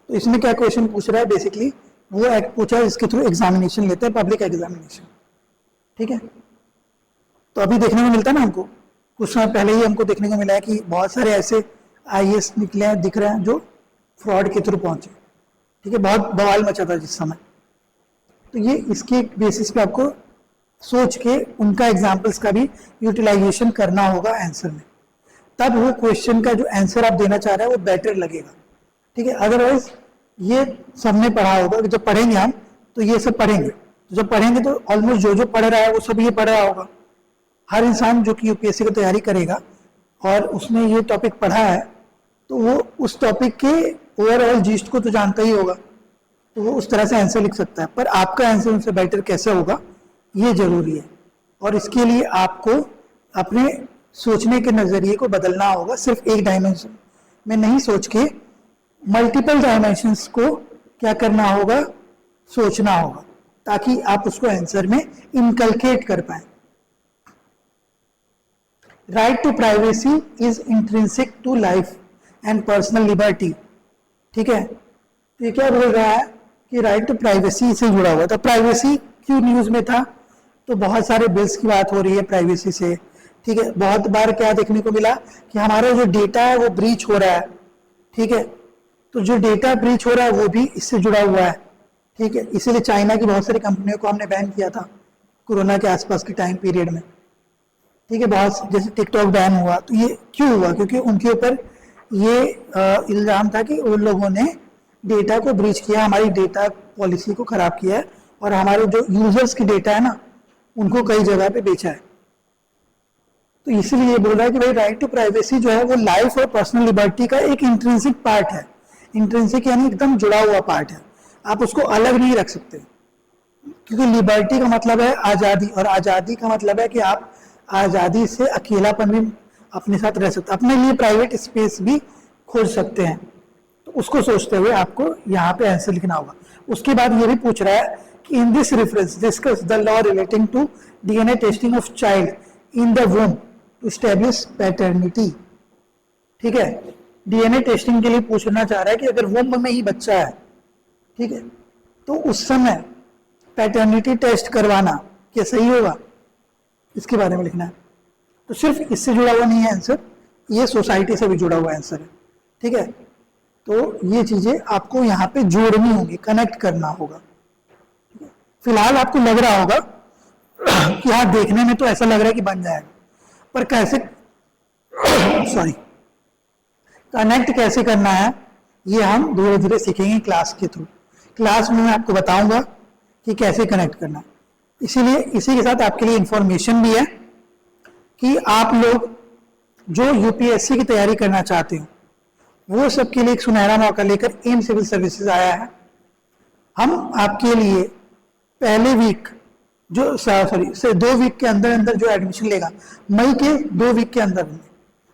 तो इसमें क्या क्वेश्चन पूछ रहा है, बेसिकली वो एक्ट पूछा है जिसके थ्रू एग्जामिनेशन लेते हैं, पब्लिक एग्जामिनेशन, ठीक है। तो अभी देखने को मिलता है ना हमको, कुछ समय पहले ही हमको देखने को मिला है कि बहुत सारे ऐसे आईएएस निकले हैं, दिख रहे हैं, जो फ्रॉड के थ्रू पहुंचे, ठीक है, बहुत बवाल मचा था जिस समय। तो ये इसके बेसिस पे आपको सोच के उनका एग्जाम्पल्स का भी यूटिलाइजेशन करना होगा आंसर में, तब वो क्वेश्चन का जो आंसर आप देना चाह रहे हैं वो बेटर लगेगा, ठीक है। अदरवाइज ये सबने पढ़ा होगा, जब पढ़ेंगे हम तो ये सब पढ़ेंगे, तो जब पढ़ेंगे तो ऑलमोस्ट जो जो पढ़ रहा है वो सब ये पढ़ रहा होगा। हर इंसान जो कि यूपीएससी की तैयारी करेगा और उसने ये टॉपिक पढ़ा है तो वो उस टॉपिक के ओवरऑल जीस्ट को तो जानता ही होगा, तो वो उस तरह से आंसर लिख सकता है। पर आपका आंसर उनसे बेटर कैसे होगा ये जरूरी है, और इसके लिए आपको अपने सोचने के नजरिए को बदलना होगा। सिर्फ एक डायमेंशन में नहीं सोच के मल्टीपल डायमेंशंस को क्या करना होगा, सोचना होगा, ताकि आप उसको आंसर में इनकलकेट कर पाए। Right to privacy is intrinsic to life and personal liberty, ठीक है। तो ये क्या बोल रहा है कि राइट टू प्राइवेसी से जुड़ा हुआ था। प्राइवेसी क्यों न्यूज में था, तो बहुत सारे बिल्स की बात हो रही है प्राइवेसी से, ठीक है। बहुत बार क्या देखने को मिला कि हमारा जो डेटा है वो ब्रीच हो रहा है, ठीक है। तो जो डेटा ब्रीच हो रहा है वो भी इससे जुड़ा हुआ है, ठीक है। इसीलिए चाइना की बहुत सारी कंपनियों को हमने बैन किया था कोरोना के आसपास के टाइम पीरियड में, ठीक है। बहुत जैसे टिकटॉक बैन हुआ, तो ये क्यों हुआ, क्योंकि उनके ऊपर ये इल्जाम था कि उन लोगों ने डेटा को ब्रीच किया, हमारी डेटा पॉलिसी को खराब किया है, और हमारे जो यूजर्स की डेटा है ना उनको कई जगह पे बेचा है। तो इसलिए ये बोल रहा है कि भाई राइट टू प्राइवेसी जो है वो लाइफ और पर्सनल लिबर्टी का एक इंट्रिंसिक पार्ट है। इंट्रिंसिक यानी एकदम जुड़ा हुआ पार्ट है, आप उसको अलग नहीं रख सकते, क्योंकि लिबर्टी का मतलब है आज़ादी, और आज़ादी का मतलब है कि आप आज़ादी से अकेलापन भी अपने साथ रह सकते, अपने लिए प्राइवेट स्पेस भी खोज सकते हैं। तो उसको सोचते हुए आपको यहाँ पे आंसर लिखना होगा। उसके बाद ये भी पूछ रहा है कि in this reference discuss the law relating to DNA testing of child in the womb to establish paternity, ठीक है। डीएनए टेस्टिंग के लिए पूछना चाह रहा है कि अगर वूम में ही बच्चा है, ठीक है, तो उस समय पैटर्निटी टेस्ट करवाना क्या सही होगा, इसके बारे में लिखना है। तो सिर्फ इससे जुड़ा हुआ नहीं है आंसर, ये सोसाइटी से भी जुड़ा हुआ आंसर है, ठीक है। तो ये चीजें आपको यहाँ पे जोड़नी होगी, कनेक्ट करना होगा। फिलहाल आपको लग रहा होगा कि हाँ देखने में तो ऐसा लग रहा है कि बन जाएगा, पर कैसे सॉरी कनेक्ट कैसे करना है ये हम धीरे धीरे सीखेंगे क्लास के थ्रू। क्लास में मैं आपको बताऊंगा कि कैसे कनेक्ट करना। इसीलिए इसी के साथ आपके लिए इंफॉर्मेशन भी है कि आप लोग जो यूपीएससी की तैयारी करना चाहते हो वो सबके लिए एक सुनहरा मौका लेकर एम सिविल सर्विसेज आया है। हम आपके लिए पहले वीक जो सॉरी से 2 वीक के अंदर अंदर जो एडमिशन लेगा, मई के 2 वीक के अंदर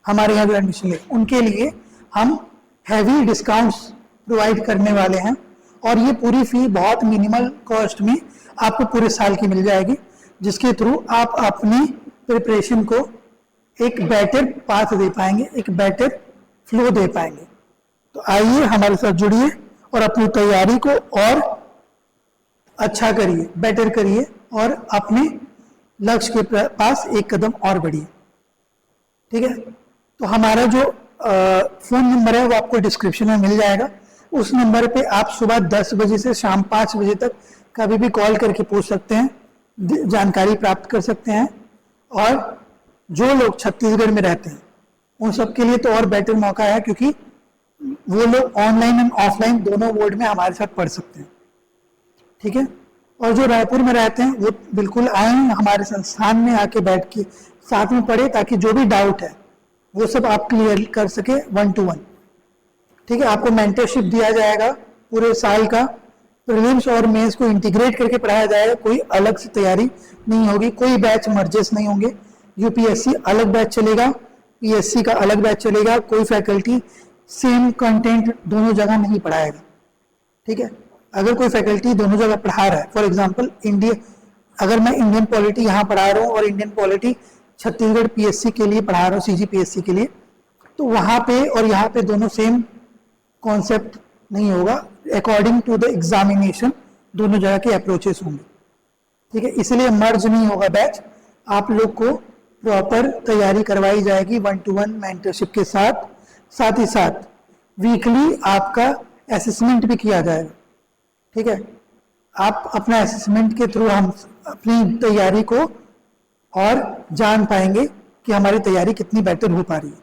हमारे यहाँ जो एडमिशन लेगा उनके लिए हम हैवी डिस्काउंट्स प्रोवाइड करने वाले हैं। और ये पूरी फी बहुत मिनिमल कॉस्ट में आपको पूरे साल की मिल जाएगी, जिसके थ्रू आप अपनी प्रिपरेशन को एक बेटर पाथ दे पाएंगे, एक बेटर फ्लो दे पाएंगे। तो आइए हमारे साथ जुड़िए और अपनी तैयारी को और अच्छा करिए, बेटर करिए और अपने लक्ष्य के पास एक कदम और बढ़िए। ठीक है, तो हमारा जो फोन नंबर है वो आपको डिस्क्रिप्शन में मिल जाएगा। उस नंबर पे आप सुबह 10 बजे से शाम 5 बजे तक कभी भी कॉल करके पूछ सकते हैं, जानकारी प्राप्त कर सकते हैं। और जो लोग छत्तीसगढ़ में रहते हैं उन सब के लिए तो और बेटर मौका है, क्योंकि वो लोग ऑनलाइन एंड ऑफलाइन दोनों मोड में हमारे साथ पढ़ सकते हैं। ठीक है, और जो रायपुर में रहते हैं वो बिल्कुल आए हमारे संस्थान में आके बैठ के साथ में पढ़े, ताकि जो भी डाउट है वो सब आप क्लियर कर सके 1 to 1। ठीक है, आपको मेंटरशिप दिया जाएगा पूरे साल का, प्रीलिम्स और मेंस को इंटीग्रेट करके पढ़ाया जाएगा, कोई अलग से तैयारी नहीं होगी, कोई बैच मर्जेस नहीं होंगे। यूपीएससी अलग बैच चलेगा, पीएससी का अलग बैच चलेगा, कोई फैकल्टी सेम कंटेंट दोनों जगह नहीं पढ़ाएगा। ठीक है, अगर कोई फैकल्टी दोनों जगह पढ़ा रहा है, फॉर एग्जांपल इंडिया, अगर मैं इंडियन पॉलिटी यहाँ पढ़ा रहा हूँ और इंडियन पॉलिटी छत्तीसगढ़ पीएससी के लिए पढ़ा रहा हूँ, सीजीपीएससी के लिए, तो वहाँ पे और यहाँ पे दोनों सेम कॉन्सेप्ट नहीं होगा। अकॉर्डिंग टू द एग्जामिनेशन दोनों जगह के अप्रोचेस होंगे। ठीक है, इसलिए मर्ज नहीं होगा बैच, आप लोग को प्रॉपर तैयारी करवाई जाएगी 1 to 1 मेंटरशिप के साथ। साथ ही साथ वीकली आपका असेसमेंट भी किया जाएगा। ठीक है, आप अपना असेसमेंट के थ्रू हम अपनी तैयारी को और जान पाएंगे कि हमारी तैयारी कितनी बेटर हो पा रही है।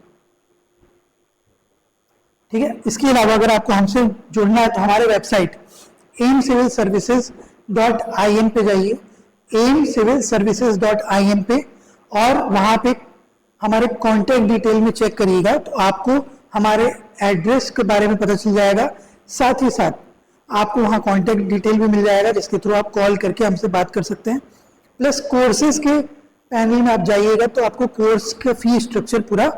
ठीक है, इसके अलावा अगर आपको हमसे जुड़ना है तो हमारे वेबसाइट aimcivilservices.in पे जाइए, aimcivilservices.in पे, और वहां पे हमारे कॉन्टैक्ट डिटेल में चेक करिएगा तो आपको हमारे एड्रेस के बारे में पता चल जाएगा। साथ ही साथ आपको वहाँ कॉन्टैक्ट डिटेल भी मिल जाएगा, जिसके थ्रू आप कॉल करके हमसे बात कर सकते हैं। प्लस कोर्सेज के पैनल में आप जाइएगा तो आपको कोर्स का फी स्ट्रक्चर पूरा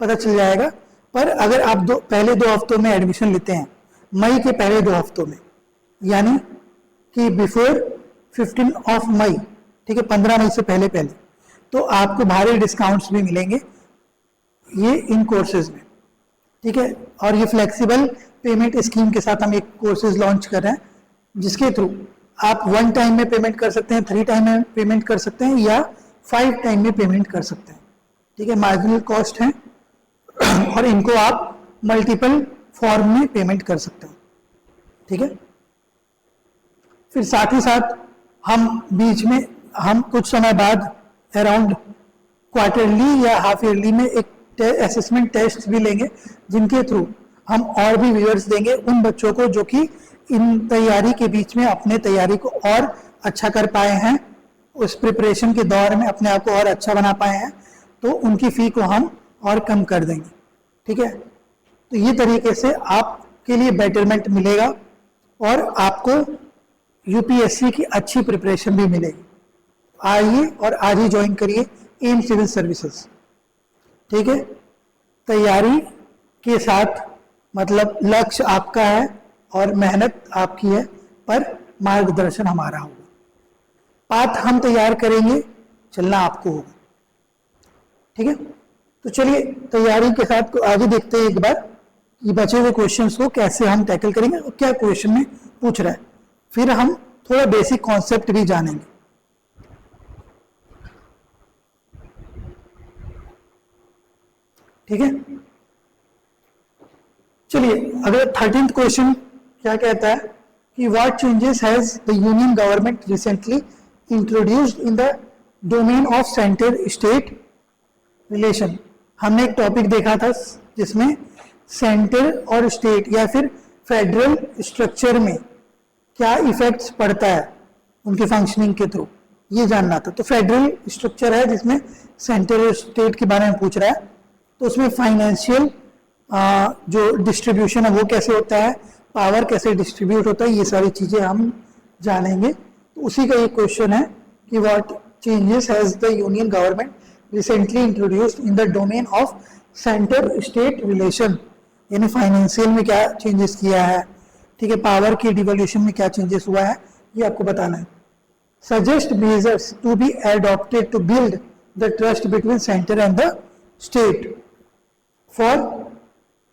पता चल जाएगा। पर अगर आप पहले 2 हफ्तों में एडमिशन लेते हैं, मई के पहले 2 हफ्तों में, यानी कि बिफोर 15 मई, ठीक है, 15 मई से पहले पहले, तो आपको भारी डिस्काउंट्स भी मिलेंगे ये इन कोर्सेज में। ठीक है, और ये फ्लेक्सिबल पेमेंट स्कीम के साथ हम एक कोर्सेज लॉन्च कर रहे हैं, जिसके थ्रू आप 1 टाइम में पेमेंट कर सकते हैं, 3 टाइम में पेमेंट कर सकते हैं, या 5 टाइम में पेमेंट कर सकते हैं। ठीक है, मार्जिनल कॉस्ट है और इनको आप मल्टीपल फॉर्म में पेमेंट कर सकते हैं। ठीक है, फिर साथ ही साथ हम बीच में हम कुछ समय बाद अराउंड क्वार्टरली या हाफ ईयरली में एक असेसमेंट टेस्ट भी लेंगे, जिनके थ्रू हम और भी व्यूअर्स देंगे उन बच्चों को जो कि इन तैयारी के बीच में अपने तैयारी को और अच्छा कर पाए हैं, उस प्रिपरेशन के दौर में अपने आप को और अच्छा बना पाए हैं, तो उनकी फी को हम और कम कर देंगे। ठीक है, तो ये तरीके से आपके लिए बेटरमेंट मिलेगा और आपको यूपीएससी की अच्छी प्रिपरेशन भी मिलेगी। आइए और आज ही ज्वाइन करिए एम सिविल सर्विसेज। ठीक है, तैयारी के साथ मतलब लक्ष्य आपका है और मेहनत आपकी है, पर मार्गदर्शन हमारा होगा। पाथ हम तैयार करेंगे, चलना आपको होगा। ठीक है, तो चलिए तैयारी के साथ आगे देखते हैं एक बार कि बचे हुए क्वेश्चंस को कैसे हम टैकल करेंगे और क्या क्वेश्चन में पूछ रहा है। फिर हम थोड़ा बेसिक कॉन्सेप्ट भी जानेंगे। ठीक है, चलिए अगर 13th क्वेश्चन क्या कहता है कि what changes has the union government recently introduced in the domain of centre state relation. हमने एक टॉपिक देखा था जिसमें सेंटर और स्टेट या फिर फेडरल स्ट्रक्चर में क्या इफेक्ट्स पड़ता है उनके फंक्शनिंग के थ्रू, ये जानना था। तो फेडरल स्ट्रक्चर है जिसमें सेंटर और स्टेट के बारे में पूछ रहा है, तो उसमें फाइनेंशियल जो डिस्ट्रीब्यूशन है वो कैसे होता है, पावर कैसे डिस्ट्रीब्यूट होता है, ये सारी चीज़ें हम जानेंगे। तो उसी का एक क्वेश्चन है कि what changes has the union government recently introduced in the domain of centre state relation, यानी फाइनेंशियल में क्या चेंजेस किया है, ठीक है, पावर की डिवोल्यूशन में क्या चेंजेस हुआ है, ये आपको बताना है। Suggest measures to be adopted to build the trust between centre and the state for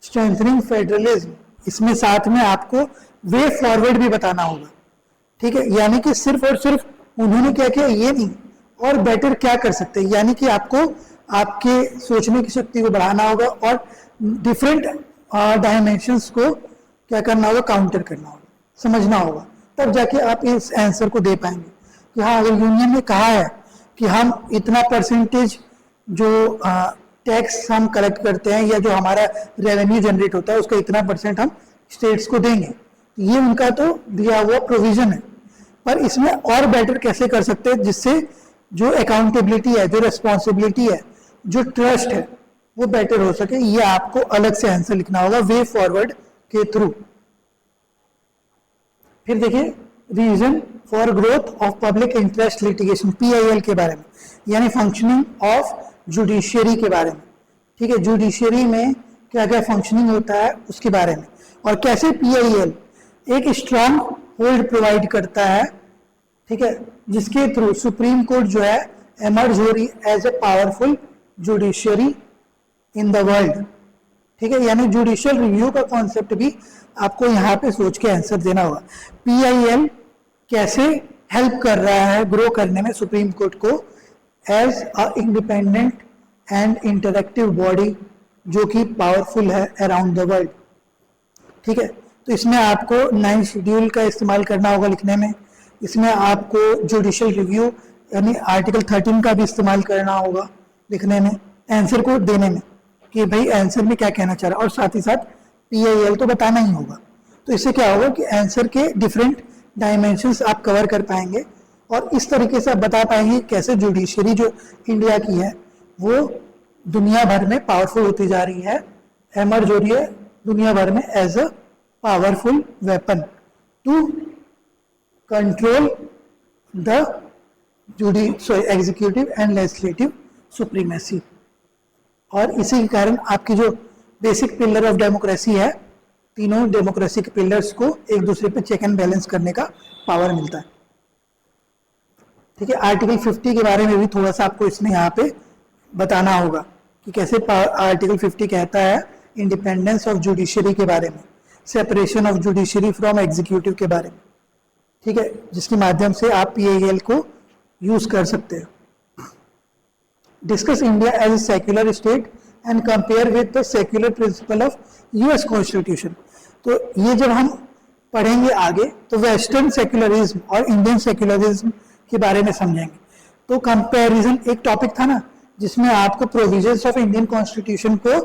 strengthening federalism, इसमें साथ में आपको वे फॉरवर्ड भी बताना होगा, ठीक है, यानी कि सिर्फ और सिर्फ उन्होंने क्या किया ये नहीं, और बेटर क्या कर सकते हैं, यानी कि आपको आपके सोचने की शक्ति को बढ़ाना होगा और डिफरेंट डायमेंशंस को क्या करना होगा, काउंटर करना होगा, समझना होगा, तब जाके आप इस आंसर को दे पाएंगे कि हाँ अगर यूनियन ने कहा है कि हम इतना परसेंटेज जो टैक्स हम कलेक्ट करते हैं या जो हमारा रेवेन्यू जनरेट होता है उसका इतना परसेंट हम स्टेट्स को देंगे, ये उनका तो दिया हुआ प्रोविजन है, पर इसमें और बेटर कैसे कर सकते हैं जिससे जो अकाउंटेबिलिटी है, जो रिस्पॉन्सिबिलिटी है, जो ट्रस्ट है वो बेटर हो सके, ये आपको अलग से आंसर लिखना होगा वे फॉरवर्ड के थ्रू। फिर देखिए reason for growth of public interest litigation, PIL के बारे में, यानी फंक्शनिंग ऑफ जुडिशियरी के बारे में, ठीक है, जुडिशियरी में क्या क्या फंक्शनिंग होता है उसके बारे में, और कैसे PIL एक स्ट्रांग होल्ड प्रोवाइड करता है, ठीक है, जिसके थ्रू सुप्रीम कोर्ट जो है एमर्ज हो रही as a powerful judiciary in the world, ठीक है, यानी जुडिशियल रिव्यू का कॉन्सेप्ट भी आपको यहाँ पे सोच के आंसर देना होगा। PIL कैसे हेल्प कर रहा है ग्रो करने में सुप्रीम कोर्ट को as a independent and interactive body जो कि पावरफुल है अराउंड द वर्ल्ड, ठीक है। तो इसमें आपको 9 शेड्यूल का इस्तेमाल करना होगा लिखने में, इसमें आपको जुडिशियल रिव्यू यानी आर्टिकल 13 का भी इस्तेमाल करना होगा लिखने में, आंसर को देने में कि भाई आंसर में क्या कहना चाह रहा है, और साथ ही साथ PIL तो बताना ही होगा। तो इससे क्या होगा कि आंसर के डिफरेंट डायमेंशंस आप कवर कर पाएंगे और इस तरीके से आप बता पाएंगे कैसे जुडिशरी जो इंडिया की है वो दुनिया भर में पावरफुल होती जा रही है, एमर्ज हो रही है दुनिया भर में as a powerful weapon to control the executive and legislative supremacy. और इसी के कारण आपकी जो बेसिक पिलर ऑफ डेमोक्रेसी है, तीनों डेमोक्रेसी के पिलर्स को एक दूसरे पे चेक एंड बैलेंस करने का पावर मिलता है, ठीक है। आर्टिकल 50 के बारे में भी थोड़ा सा आपको इसमें यहाँ पे बताना होगा कि कैसे आर्टिकल 50 कहता है इंडिपेंडेंस ऑफ जुडिशरी के बारे में, separation of judiciary from executive के बारे में, ठीक है, जिसके माध्यम से आप PIL को यूज कर सकते हैं। Discuss India as a secular state and compare with the secular principle of US constitution. तो ये जब हम पढ़ेंगे आगे तो वेस्टर्न सेक्युलरिज्म और इंडियन सेक्युलरिज्म के बारे में समझेंगे। तो कंपैरिजन एक टॉपिक था ना जिसमें आपको प्रोविजंस ऑफ इंडियन कॉन्स्टिट्यूशन को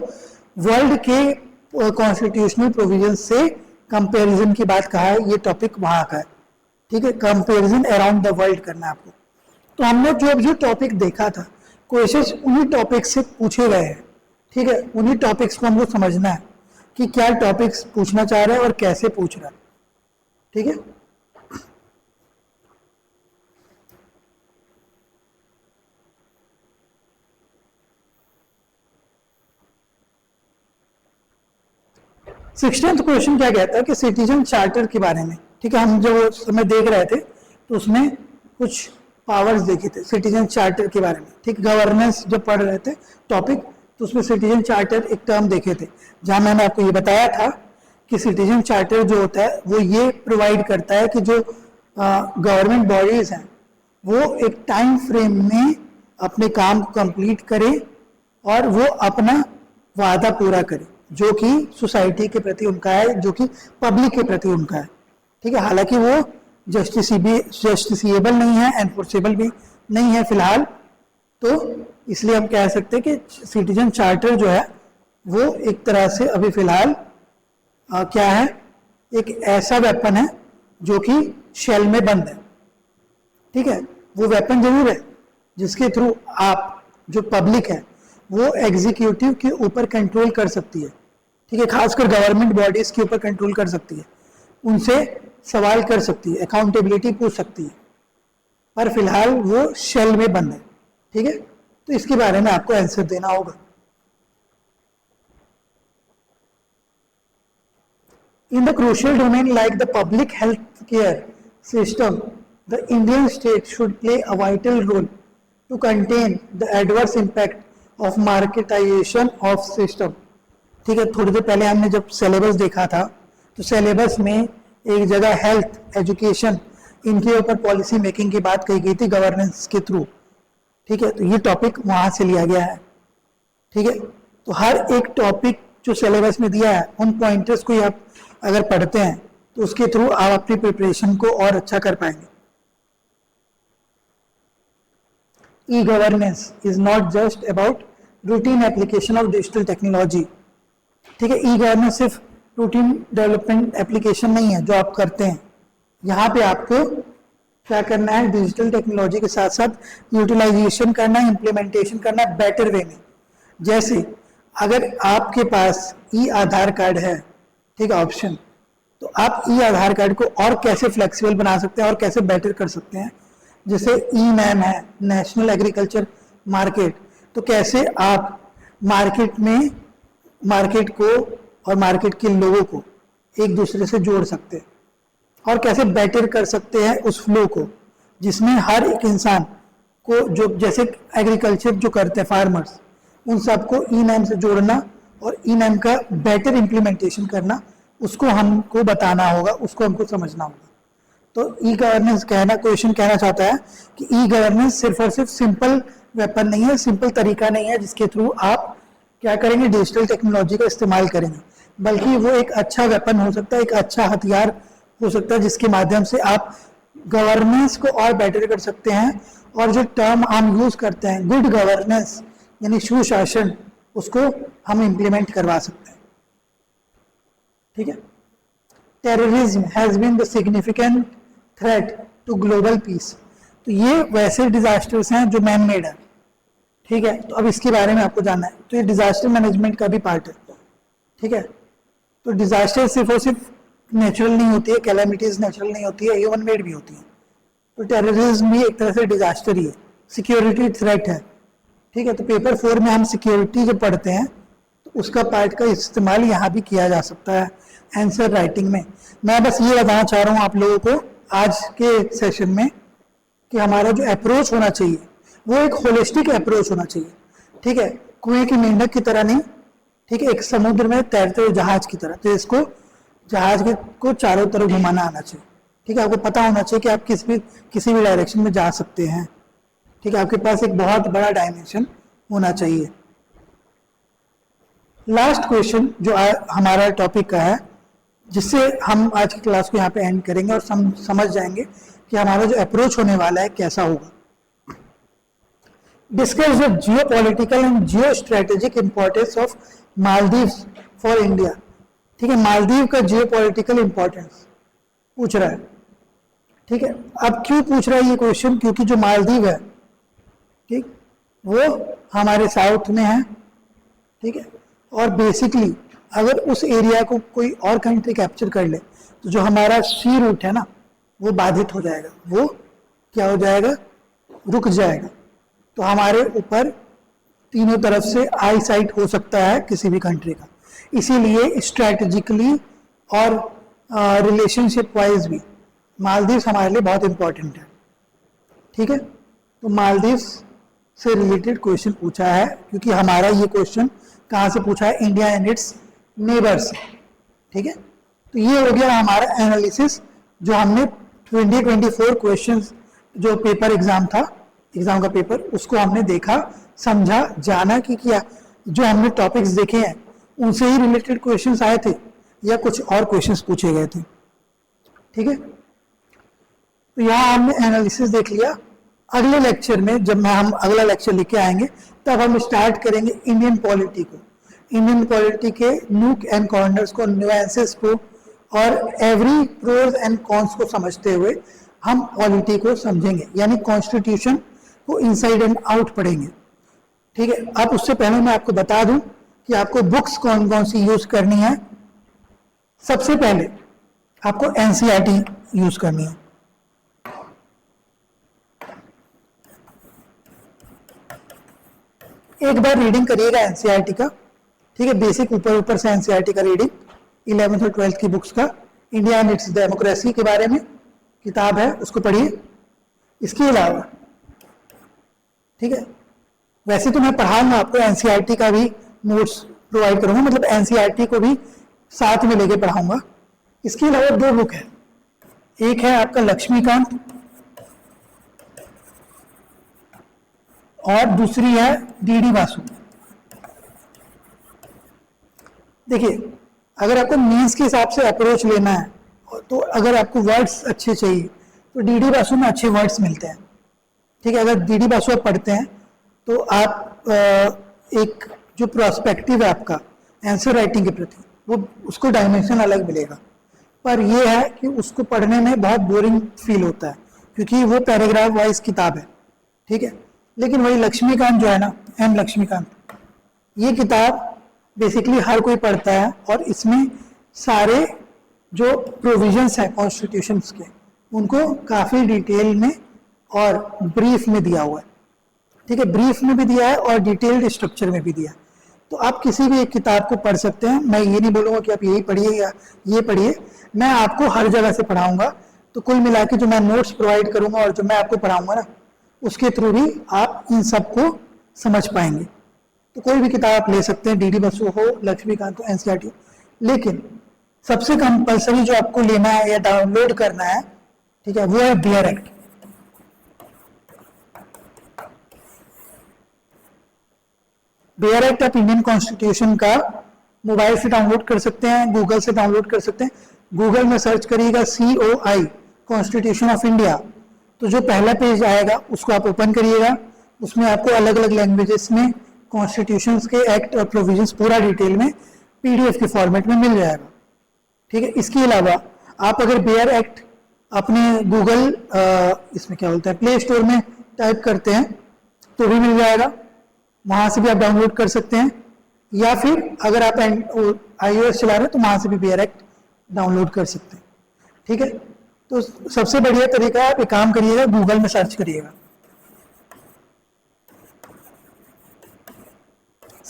वर्ल्ड के कॉन्स्टिट्यूशनल प्रोविजन से कंपैरिजन की बात कहा है, ये टॉपिक वहाँ का है, ठीक है। कंपैरिजन अराउंड द वर्ल्ड करना है आपको। तो हमने जो टॉपिक देखा था क्वेश्चंस उन्हीं टॉपिक से पूछे गए हैं, ठीक है, उन्हीं टॉपिक्स को हमको समझना है कि क्या टॉपिक्स पूछना चाह रहे हैं और कैसे पूछ रहा है, ठीक है। सिक्सटीन्थ क्वेश्चन क्या कहता है कि सिटीजन चार्टर के बारे में, ठीक है, हम जो समय देख रहे थे तो उसमें कुछ पावर्स देखे थे सिटीजन चार्टर के बारे में, ठीक, गवर्नेंस जब पढ़ रहे थे टॉपिक तो उसमें सिटीजन चार्टर एक टर्म देखे थे, जहां मैंने आपको ये बताया था कि सिटीजन चार्टर जो होता है वो ये प्रोवाइड करता है कि जो गवर्नमेंट बॉडीज हैं वो एक टाइम फ्रेम में अपने काम को कंप्लीट करे और वो अपना वादा पूरा करे जो कि सोसाइटी के प्रति उनका है, जो कि पब्लिक के प्रति उनका है, ठीक है। हालांकि वो जस्टिसिएबल नहीं है, एनफोर्सेबल भी नहीं है फिलहाल, तो इसलिए हम कह सकते हैं कि सिटीजन चार्टर जो है वो एक तरह से अभी फिलहाल क्या है, एक ऐसा वेपन है जो कि शेल में बंद है। ठीक है, वो वेपन जरूर है जिसके थ्रू आप जो पब्लिक है वो एग्जीक्यूटिव के ऊपर कंट्रोल कर सकती है। ठीक है, खासकर गवर्नमेंट बॉडीज के ऊपर कंट्रोल कर सकती है, उनसे सवाल कर सकती है, अकाउंटेबिलिटी पूछ सकती है, पर फिलहाल वो शेल में बंद है। ठीक है, तो इसके बारे में आपको आंसर देना होगा। In the crucial domain like the public health care system, the Indian state should play a vital role to contain the adverse impact of marketization of system. ठीक है, थोड़ी देर पहले हमने जब सिलेबस देखा था तो सिलेबस में एक जगह हेल्थ, एजुकेशन, इनके ऊपर पॉलिसी मेकिंग की बात कही गई थी गवर्नेंस के थ्रू। ठीक है, तो ये टॉपिक वहां से लिया गया है। ठीक है, तो हर एक टॉपिक जो सिलेबस में दिया है उन पॉइंटर्स को आप अगर पढ़ते हैं तो उसके थ्रू आप अपनी प्रिपरेशन को और अच्छा कर पाएंगे। E governance is not just about routine application of digital technology. ठीक है, ई गवर्नेंस सिर्फ रूटीन डेवलपमेंट एप्लीकेशन नहीं है जो आप करते हैं, यहाँ पे आपको क्या करना है, डिजिटल टेक्नोलॉजी के साथ साथ यूटिलाइजेशन करना, इम्प्लीमेंटेशन करना बेटर वे में। जैसे अगर आपके पास ई आधार कार्ड है, ठीक है, ऑप्शन, तो आप ई आधार कार्ड को और कैसे फ्लेक्सिबल बना सकते हैं और कैसे बेटर कर सकते हैं। जैसे ई नैम है, नेशनल एग्रीकल्चर मार्केट, तो कैसे आप मार्केट को और मार्केट के लोगों को एक दूसरे से जोड़ सकते हैं और कैसे बेटर कर सकते हैं उस फ्लो को, जिसमें हर एक इंसान को, जो जैसे एग्रीकल्चर जो करते हैं फार्मर्स, उन सबको ई नैम से जोड़ना और ई नैम का बेटर इम्प्लीमेंटेशन करना, उसको हमको बताना होगा, उसको हमको समझना होगा। तो ई गवर्नेंस क्वेश्चन कहना चाहता है कि ई गवर्नेंस सिर्फ और सिर्फ सिंपल वेपन नहीं है, सिंपल तरीका नहीं है जिसके थ्रू आप क्या करेंगे, डिजिटल टेक्नोलॉजी का इस्तेमाल करेंगे, बल्कि वो एक अच्छा वेपन हो सकता है, एक अच्छा हथियार हो सकता है जिसके माध्यम से आप गवर्नेंस को और बेटर कर सकते हैं। और जो टर्म हम यूज करते हैं गुड गवर्नेंस यानी सुशासन, उसको हम इंप्लीमेंट करवा सकते हैं। ठीक है, terrorism has been the significant threat to global peace. तो ये वैसे डिजास्टर्स हैं जो मैन मेड है। ठीक है, तो अब इसके बारे में आपको जानना है, तो ये डिजास्टर मैनेजमेंट का भी पार्ट है। ठीक है, तो डिजास्टर सिर्फ और सिर्फ नेचुरल नहीं होती है, कैलामिटीज नेचुरल नहीं होती है, ह्यूमन मेड भी होती है। तो टेररिज्म भी एक तरह से डिजास्टर ही है, सिक्योरिटी थ्रेट है। ठीक है, तो पेपर 4 में हम सिक्योरिटी जब पढ़ते हैं तो उसका पार्ट का इस्तेमाल यहाँ भी किया जा सकता है आंसर राइटिंग में। मैं बस ये बताना चाह रहा हूँ आप लोगों को आज के सेशन में कि हमारा जो अप्रोच होना चाहिए वो एक होलिस्टिक अप्रोच होना चाहिए। ठीक है, कुएं की मेंढक की तरह नहीं, ठीक है, एक समुद्र में तैरते हुए जहाज की तरह। तो इसको जहाज को चारों तरफ घुमाना आना चाहिए। ठीक है, आपको पता होना चाहिए कि आप किसी भी डायरेक्शन में जा सकते हैं। ठीक है, आपके पास एक बहुत बड़ा डायमेंशन होना चाहिए। लास्ट क्वेश्चन जो हमारा टॉपिक का है, जिससे हम आज की क्लास को यहाँ पे एंड करेंगे और समझ जाएंगे कि हमारा जो अप्रोच होने वाला है कैसा होगा। Discuss the geopolitical and geo strategic importance of Maldives for India. ठीक है, मालदीव का जियोपॉलिटिकल इंपॉर्टेंस पूछ रहा है। ठीक है, अब क्यों पूछ रहा है ये क्वेश्चन, क्योंकि जो मालदीव है, ठीक, वो हमारे साउथ में है। ठीक है, और बेसिकली अगर उस एरिया को कोई और कंट्री कैप्चर कर ले तो जो हमारा सी रूट है ना वो बाधित हो जाएगा, वो क्या हो जाएगा, रुक जाएगा। तो हमारे ऊपर तीनों तरफ से आई साइट हो सकता है किसी भी कंट्री का। इसीलिए स्ट्रैटेजिकली और रिलेशनशिप वाइज भी मालदीव्स हमारे लिए बहुत इंपॉर्टेंट है। ठीक है, तो मालदीव्स से रिलेटेड क्वेश्चन पूछा है, क्योंकि हमारा ये क्वेश्चन कहाँ से पूछा है, इंडिया एंड इट्स नेबर्स। ठीक है, तो ये हो गया हमारा एनालिसिस जो हमने 2024 क्वेश्चंस जो पेपर एग्जाम था, एग्जाम का पेपर, उसको हमने देखा, समझा, जाना कि क्या जो हमने टॉपिक्स देखे हैं उनसे ही रिलेटेड क्वेश्चंस आए थे या कुछ और क्वेश्चंस पूछे गए थे। ठीक है, तो यहाँ हमने एनालिसिस देख लिया। अगले लेक्चर में जब हम अगला लेक्चर लेके आएंगे तब हम स्टार्ट करेंगे इंडियन पॉलिटी को। इंडियन पॉलिटी के नूक एंड कॉर्नर्स को, न्यूएंसेस को और एवरी प्रोज एंड कॉन्स को समझते हुए हम पॉलिटी को समझेंगे, यानी कॉन्स्टिट्यूशन को इनसाइड एंड आउट पढ़ेंगे। ठीक है, अब उससे पहले मैं आपको बता दूं कि आपको बुक्स कौन कौन सी यूज करनी है। सबसे पहले आपको एनसीईआरटी यूज करनी है। एक बार रीडिंग करिएगा एनसीईआरटी का, ठीक है, बेसिक ऊपर ऊपर से एनसीईआरटी का रीडिंग 11th और 12th की बुक्स का। इंडिया एंड इट्स डेमोक्रेसी के बारे में किताब है, उसको पढ़िए। इसके अलावा ठीक है, वैसे तो मैं पढ़ाऊंगा आपको, एनसीईआरटी का भी नोट्स प्रोवाइड करूंगा, मतलब एनसीईआरटी को भी साथ में लेके पढ़ाऊंगा। इसके अलावा दो बुक है, एक है आपका लक्ष्मीकांत और दूसरी है डीडी बासु। देखिए, अगर आपको मीन्स के हिसाब से अप्रोच लेना है तो अगर आपको वर्ड्स अच्छे चाहिए तो डीडी बासु में अच्छे वर्ड्स मिलते हैं। ठीक है, अगर डीडी बासु आप पढ़ते हैं तो आप एक जो प्रोस्पेक्टिव है आपका आंसर राइटिंग के प्रति, वो उसको डायमेंशन अलग मिलेगा। पर यह है कि उसको पढ़ने में बहुत बोरिंग फील होता है क्योंकि वो पैराग्राफ वाइज किताब है। ठीक है, लेकिन वही लक्ष्मीकांत जो है ना, एम लक्ष्मीकांत, ये किताब बेसिकली हर कोई पढ़ता है और इसमें सारे जो प्रोविजंस है कॉन्स्टिट्यूशंस के, उनको काफ़ी डिटेल में और ब्रीफ में दिया हुआ है। ठीक है, ब्रीफ में भी दिया है और डिटेल्ड स्ट्रक्चर में भी दिया है। तो आप किसी भी एक किताब को पढ़ सकते हैं। मैं ये नहीं बोलूँगा कि आप यही पढ़िए या ये पढ़िए, मैं आपको हर जगह से पढ़ाऊँगा। तो कुल मिला के जो मैं नोट्स प्रोवाइड करूँगा और जो मैं आपको पढ़ाऊँगा ना, उसके थ्रू भी आप इन सबको समझ पाएंगे। तो कोई भी किताब आप ले सकते हैं, डीडी बसु हो, लक्ष्मीकांत हो, एनसीईआरटी हो, लेकिन सबसे कंपल्सरी जो आपको लेना है या डाउनलोड करना है, ठीक है, वो है बेयर एक्ट। बेयर एक्ट आप इंडियन कॉन्स्टिट्यूशन का मोबाइल से डाउनलोड कर सकते हैं, गूगल से डाउनलोड कर सकते हैं। गूगल में सर्च करिएगा COI, कॉन्स्टिट्यूशन ऑफ इंडिया, तो जो पहला पेज आएगा उसको आप ओपन करिएगा। उसमें आपको अलग अलग लैंग्वेजेस में कॉन्स्टिट्यूशन के एक्ट और प्रोविजंस पूरा डिटेल में PDF के फॉर्मेट में मिल जाएगा। ठीक है, इसके अलावा आप अगर बेयर एक्ट अपने गूगल इसमें क्या बोलते हैं प्ले स्टोर में टाइप करते हैं तो भी मिल जाएगा, वहां से भी आप डाउनलोड कर सकते हैं। या फिर अगर आप iOS चला रहे हैं तो वहां से भी बेयर एक्ट डाउनलोड कर सकते हैं। ठीक है, तो सबसे बढ़िया तरीका है, आप एक काम करिएगा, गूगल में सर्च करिएगा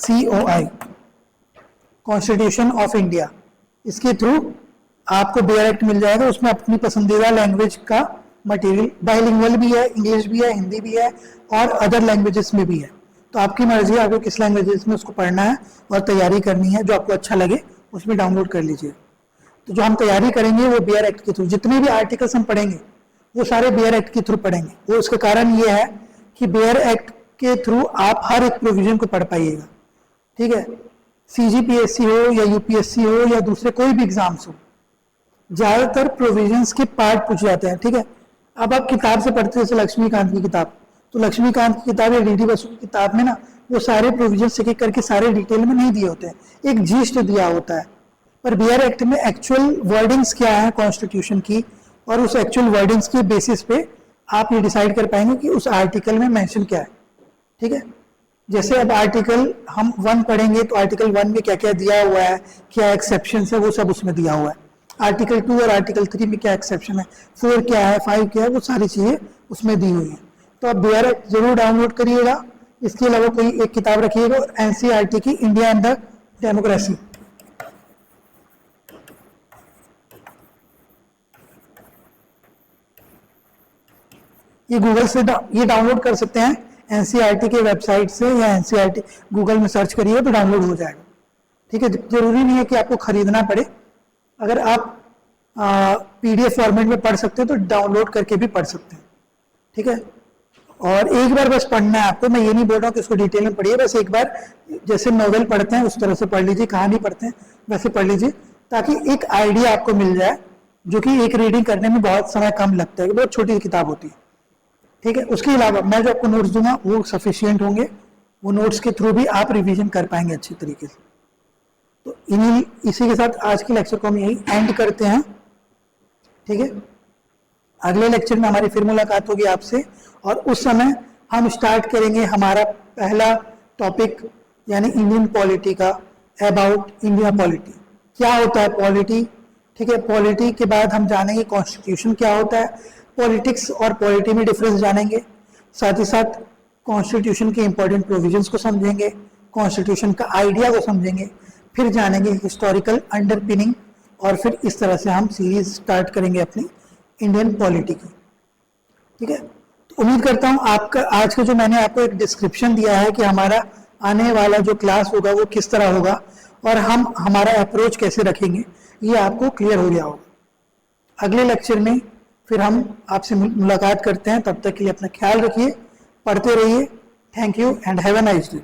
COI, कॉन्स्टिट्यूशन ऑफ इंडिया। इसके थ्रू आपको बेयर एक्ट मिल जाएगा। उसमें अपनी पसंदीदा लैंग्वेज का मटेरियल, बाइलिंगुअल भी है, इंग्लिश भी है, हिंदी भी है और अदर लैंग्वेजेस में भी है। तो आपकी मर्जी है आपको किस लैंग्वेजेस में उसको पढ़ना है और तैयारी करनी है, जो आपको अच्छा लगे उसमें डाउनलोड कर लीजिए। तो जो हम तैयारी करेंगे वो बेयर एक्ट के थ्रू, जितने भी आर्टिकल्स हम पढ़ेंगे वो सारे बेयर एक्ट के थ्रू पढ़ेंगे। वो उसका कारण ये है कि बेयर एक्ट के थ्रू आप हर एक प्रोविजन को पढ़ पाइएगा। ठीक है, CGPSC हो या UPSC हो या दूसरे कोई भी एग्जाम्स हो, ज्यादातर प्रोविजंस के पार्ट पूछ जाते हैं। ठीक है, अब आप किताब से पढ़ते हैं, जैसे लक्ष्मीकांत की किताब, तो लक्ष्मीकांत की किताब या डीडी बसु की किताब में ना वो सारे प्रोविजंस एक एक करके सारे डिटेल में नहीं दिए होते हैं, एक जिस्ट दिया होता है। पर बेयर एक्ट में एक्चुअल वर्डिंग्स क्या है कॉन्स्टिट्यूशन की, और उस एक्चुअल वर्डिंग्स के बेसिस पे आप ये डिसाइड कर पाएंगे कि उस आर्टिकल में मेंशन क्या है। ठीक है, जैसे अब आर्टिकल हम 1 पढ़ेंगे तो आर्टिकल 1 में क्या क्या दिया हुआ है, क्या एक्सेप्शन है, वो सब उसमें दिया हुआ है। आर्टिकल 2 और आर्टिकल 3 में क्या एक्सेप्शन है, 4 क्या है, 5 क्या है, वो सारी चीजें उसमें दी हुई है। तो आप बेयर एक्ट जरूर डाउनलोड करिएगा। इसके अलावा कोई एक किताब रखिएगा, NCERT की इंडिया एंड द डेमोक्रेसी। ये गूगल से ये डाउनलोड कर सकते हैं, NCERT के वेबसाइट से, या NCERT गूगल में सर्च करिए तो डाउनलोड हो जाएगा। ठीक है, जरूरी नहीं है कि आपको खरीदना पड़े। अगर आप PDF फॉर्मेट में पढ़ सकते हैं तो डाउनलोड करके भी पढ़ सकते हैं। ठीक है, और एक बार बस पढ़ना है आपको, मैं ये नहीं बोल रहा हूँ कि इसको डिटेल में पढ़िए, बस एक बार जैसे नॉवेल पढ़ते हैं उस तरह से पढ़ लीजिए, कहानी पढ़ते हैं वैसे पढ़ लीजिए, ताकि एक आइडिया आपको मिल जाए, जो कि एक रीडिंग करने में बहुत समय कम लगता है, बहुत छोटी किताब होती है। ठीक है, उसके अलावा मैं जो आपको नोट्स दूंगा वो सफिशियंट होंगे, वो नोट्स के थ्रू भी आप रिवीजन कर पाएंगे अच्छी तरीके से। तो इसी के साथ आज के लेक्चर को हम यही एंड करते हैं, ठीक है। अगले लेक्चर में हमारी फिर मुलाकात होगी आपसे, और उस समय हम स्टार्ट करेंगे हमारा पहला टॉपिक यानी इंडियन पॉलिटी का, अबाउट इंडिया पॉलिटी, क्या होता है पॉलिटी, ठीक है। पॉलिटी के बाद हम जानेंगे कॉन्स्टिट्यूशन क्या होता है, पॉलिटिक्स और पॉलिटी में डिफरेंस जानेंगे, साथ ही साथ कॉन्स्टिट्यूशन के इंपॉर्टेंट प्रोविजंस को समझेंगे, कॉन्स्टिट्यूशन का आइडिया को समझेंगे, फिर जानेंगे हिस्टोरिकल अंडरपिनिंग, और फिर इस तरह से हम सीरीज स्टार्ट करेंगे अपनी इंडियन पॉलिटी की, ठीक है। तो उम्मीद करता हूँ आपका आज का जो मैंने आपको एक डिस्क्रिप्शन दिया है कि हमारा आने वाला जो क्लास होगा वो किस तरह होगा और हम हमारा अप्रोच कैसे रखेंगे, ये आपको क्लियर हो गया होगा। अगले लेक्चर में फिर हम आपसे मुलाकात करते हैं, तब तक के लिए अपना ख्याल रखिए, पढ़ते रहिए। Thank you and have a nice day.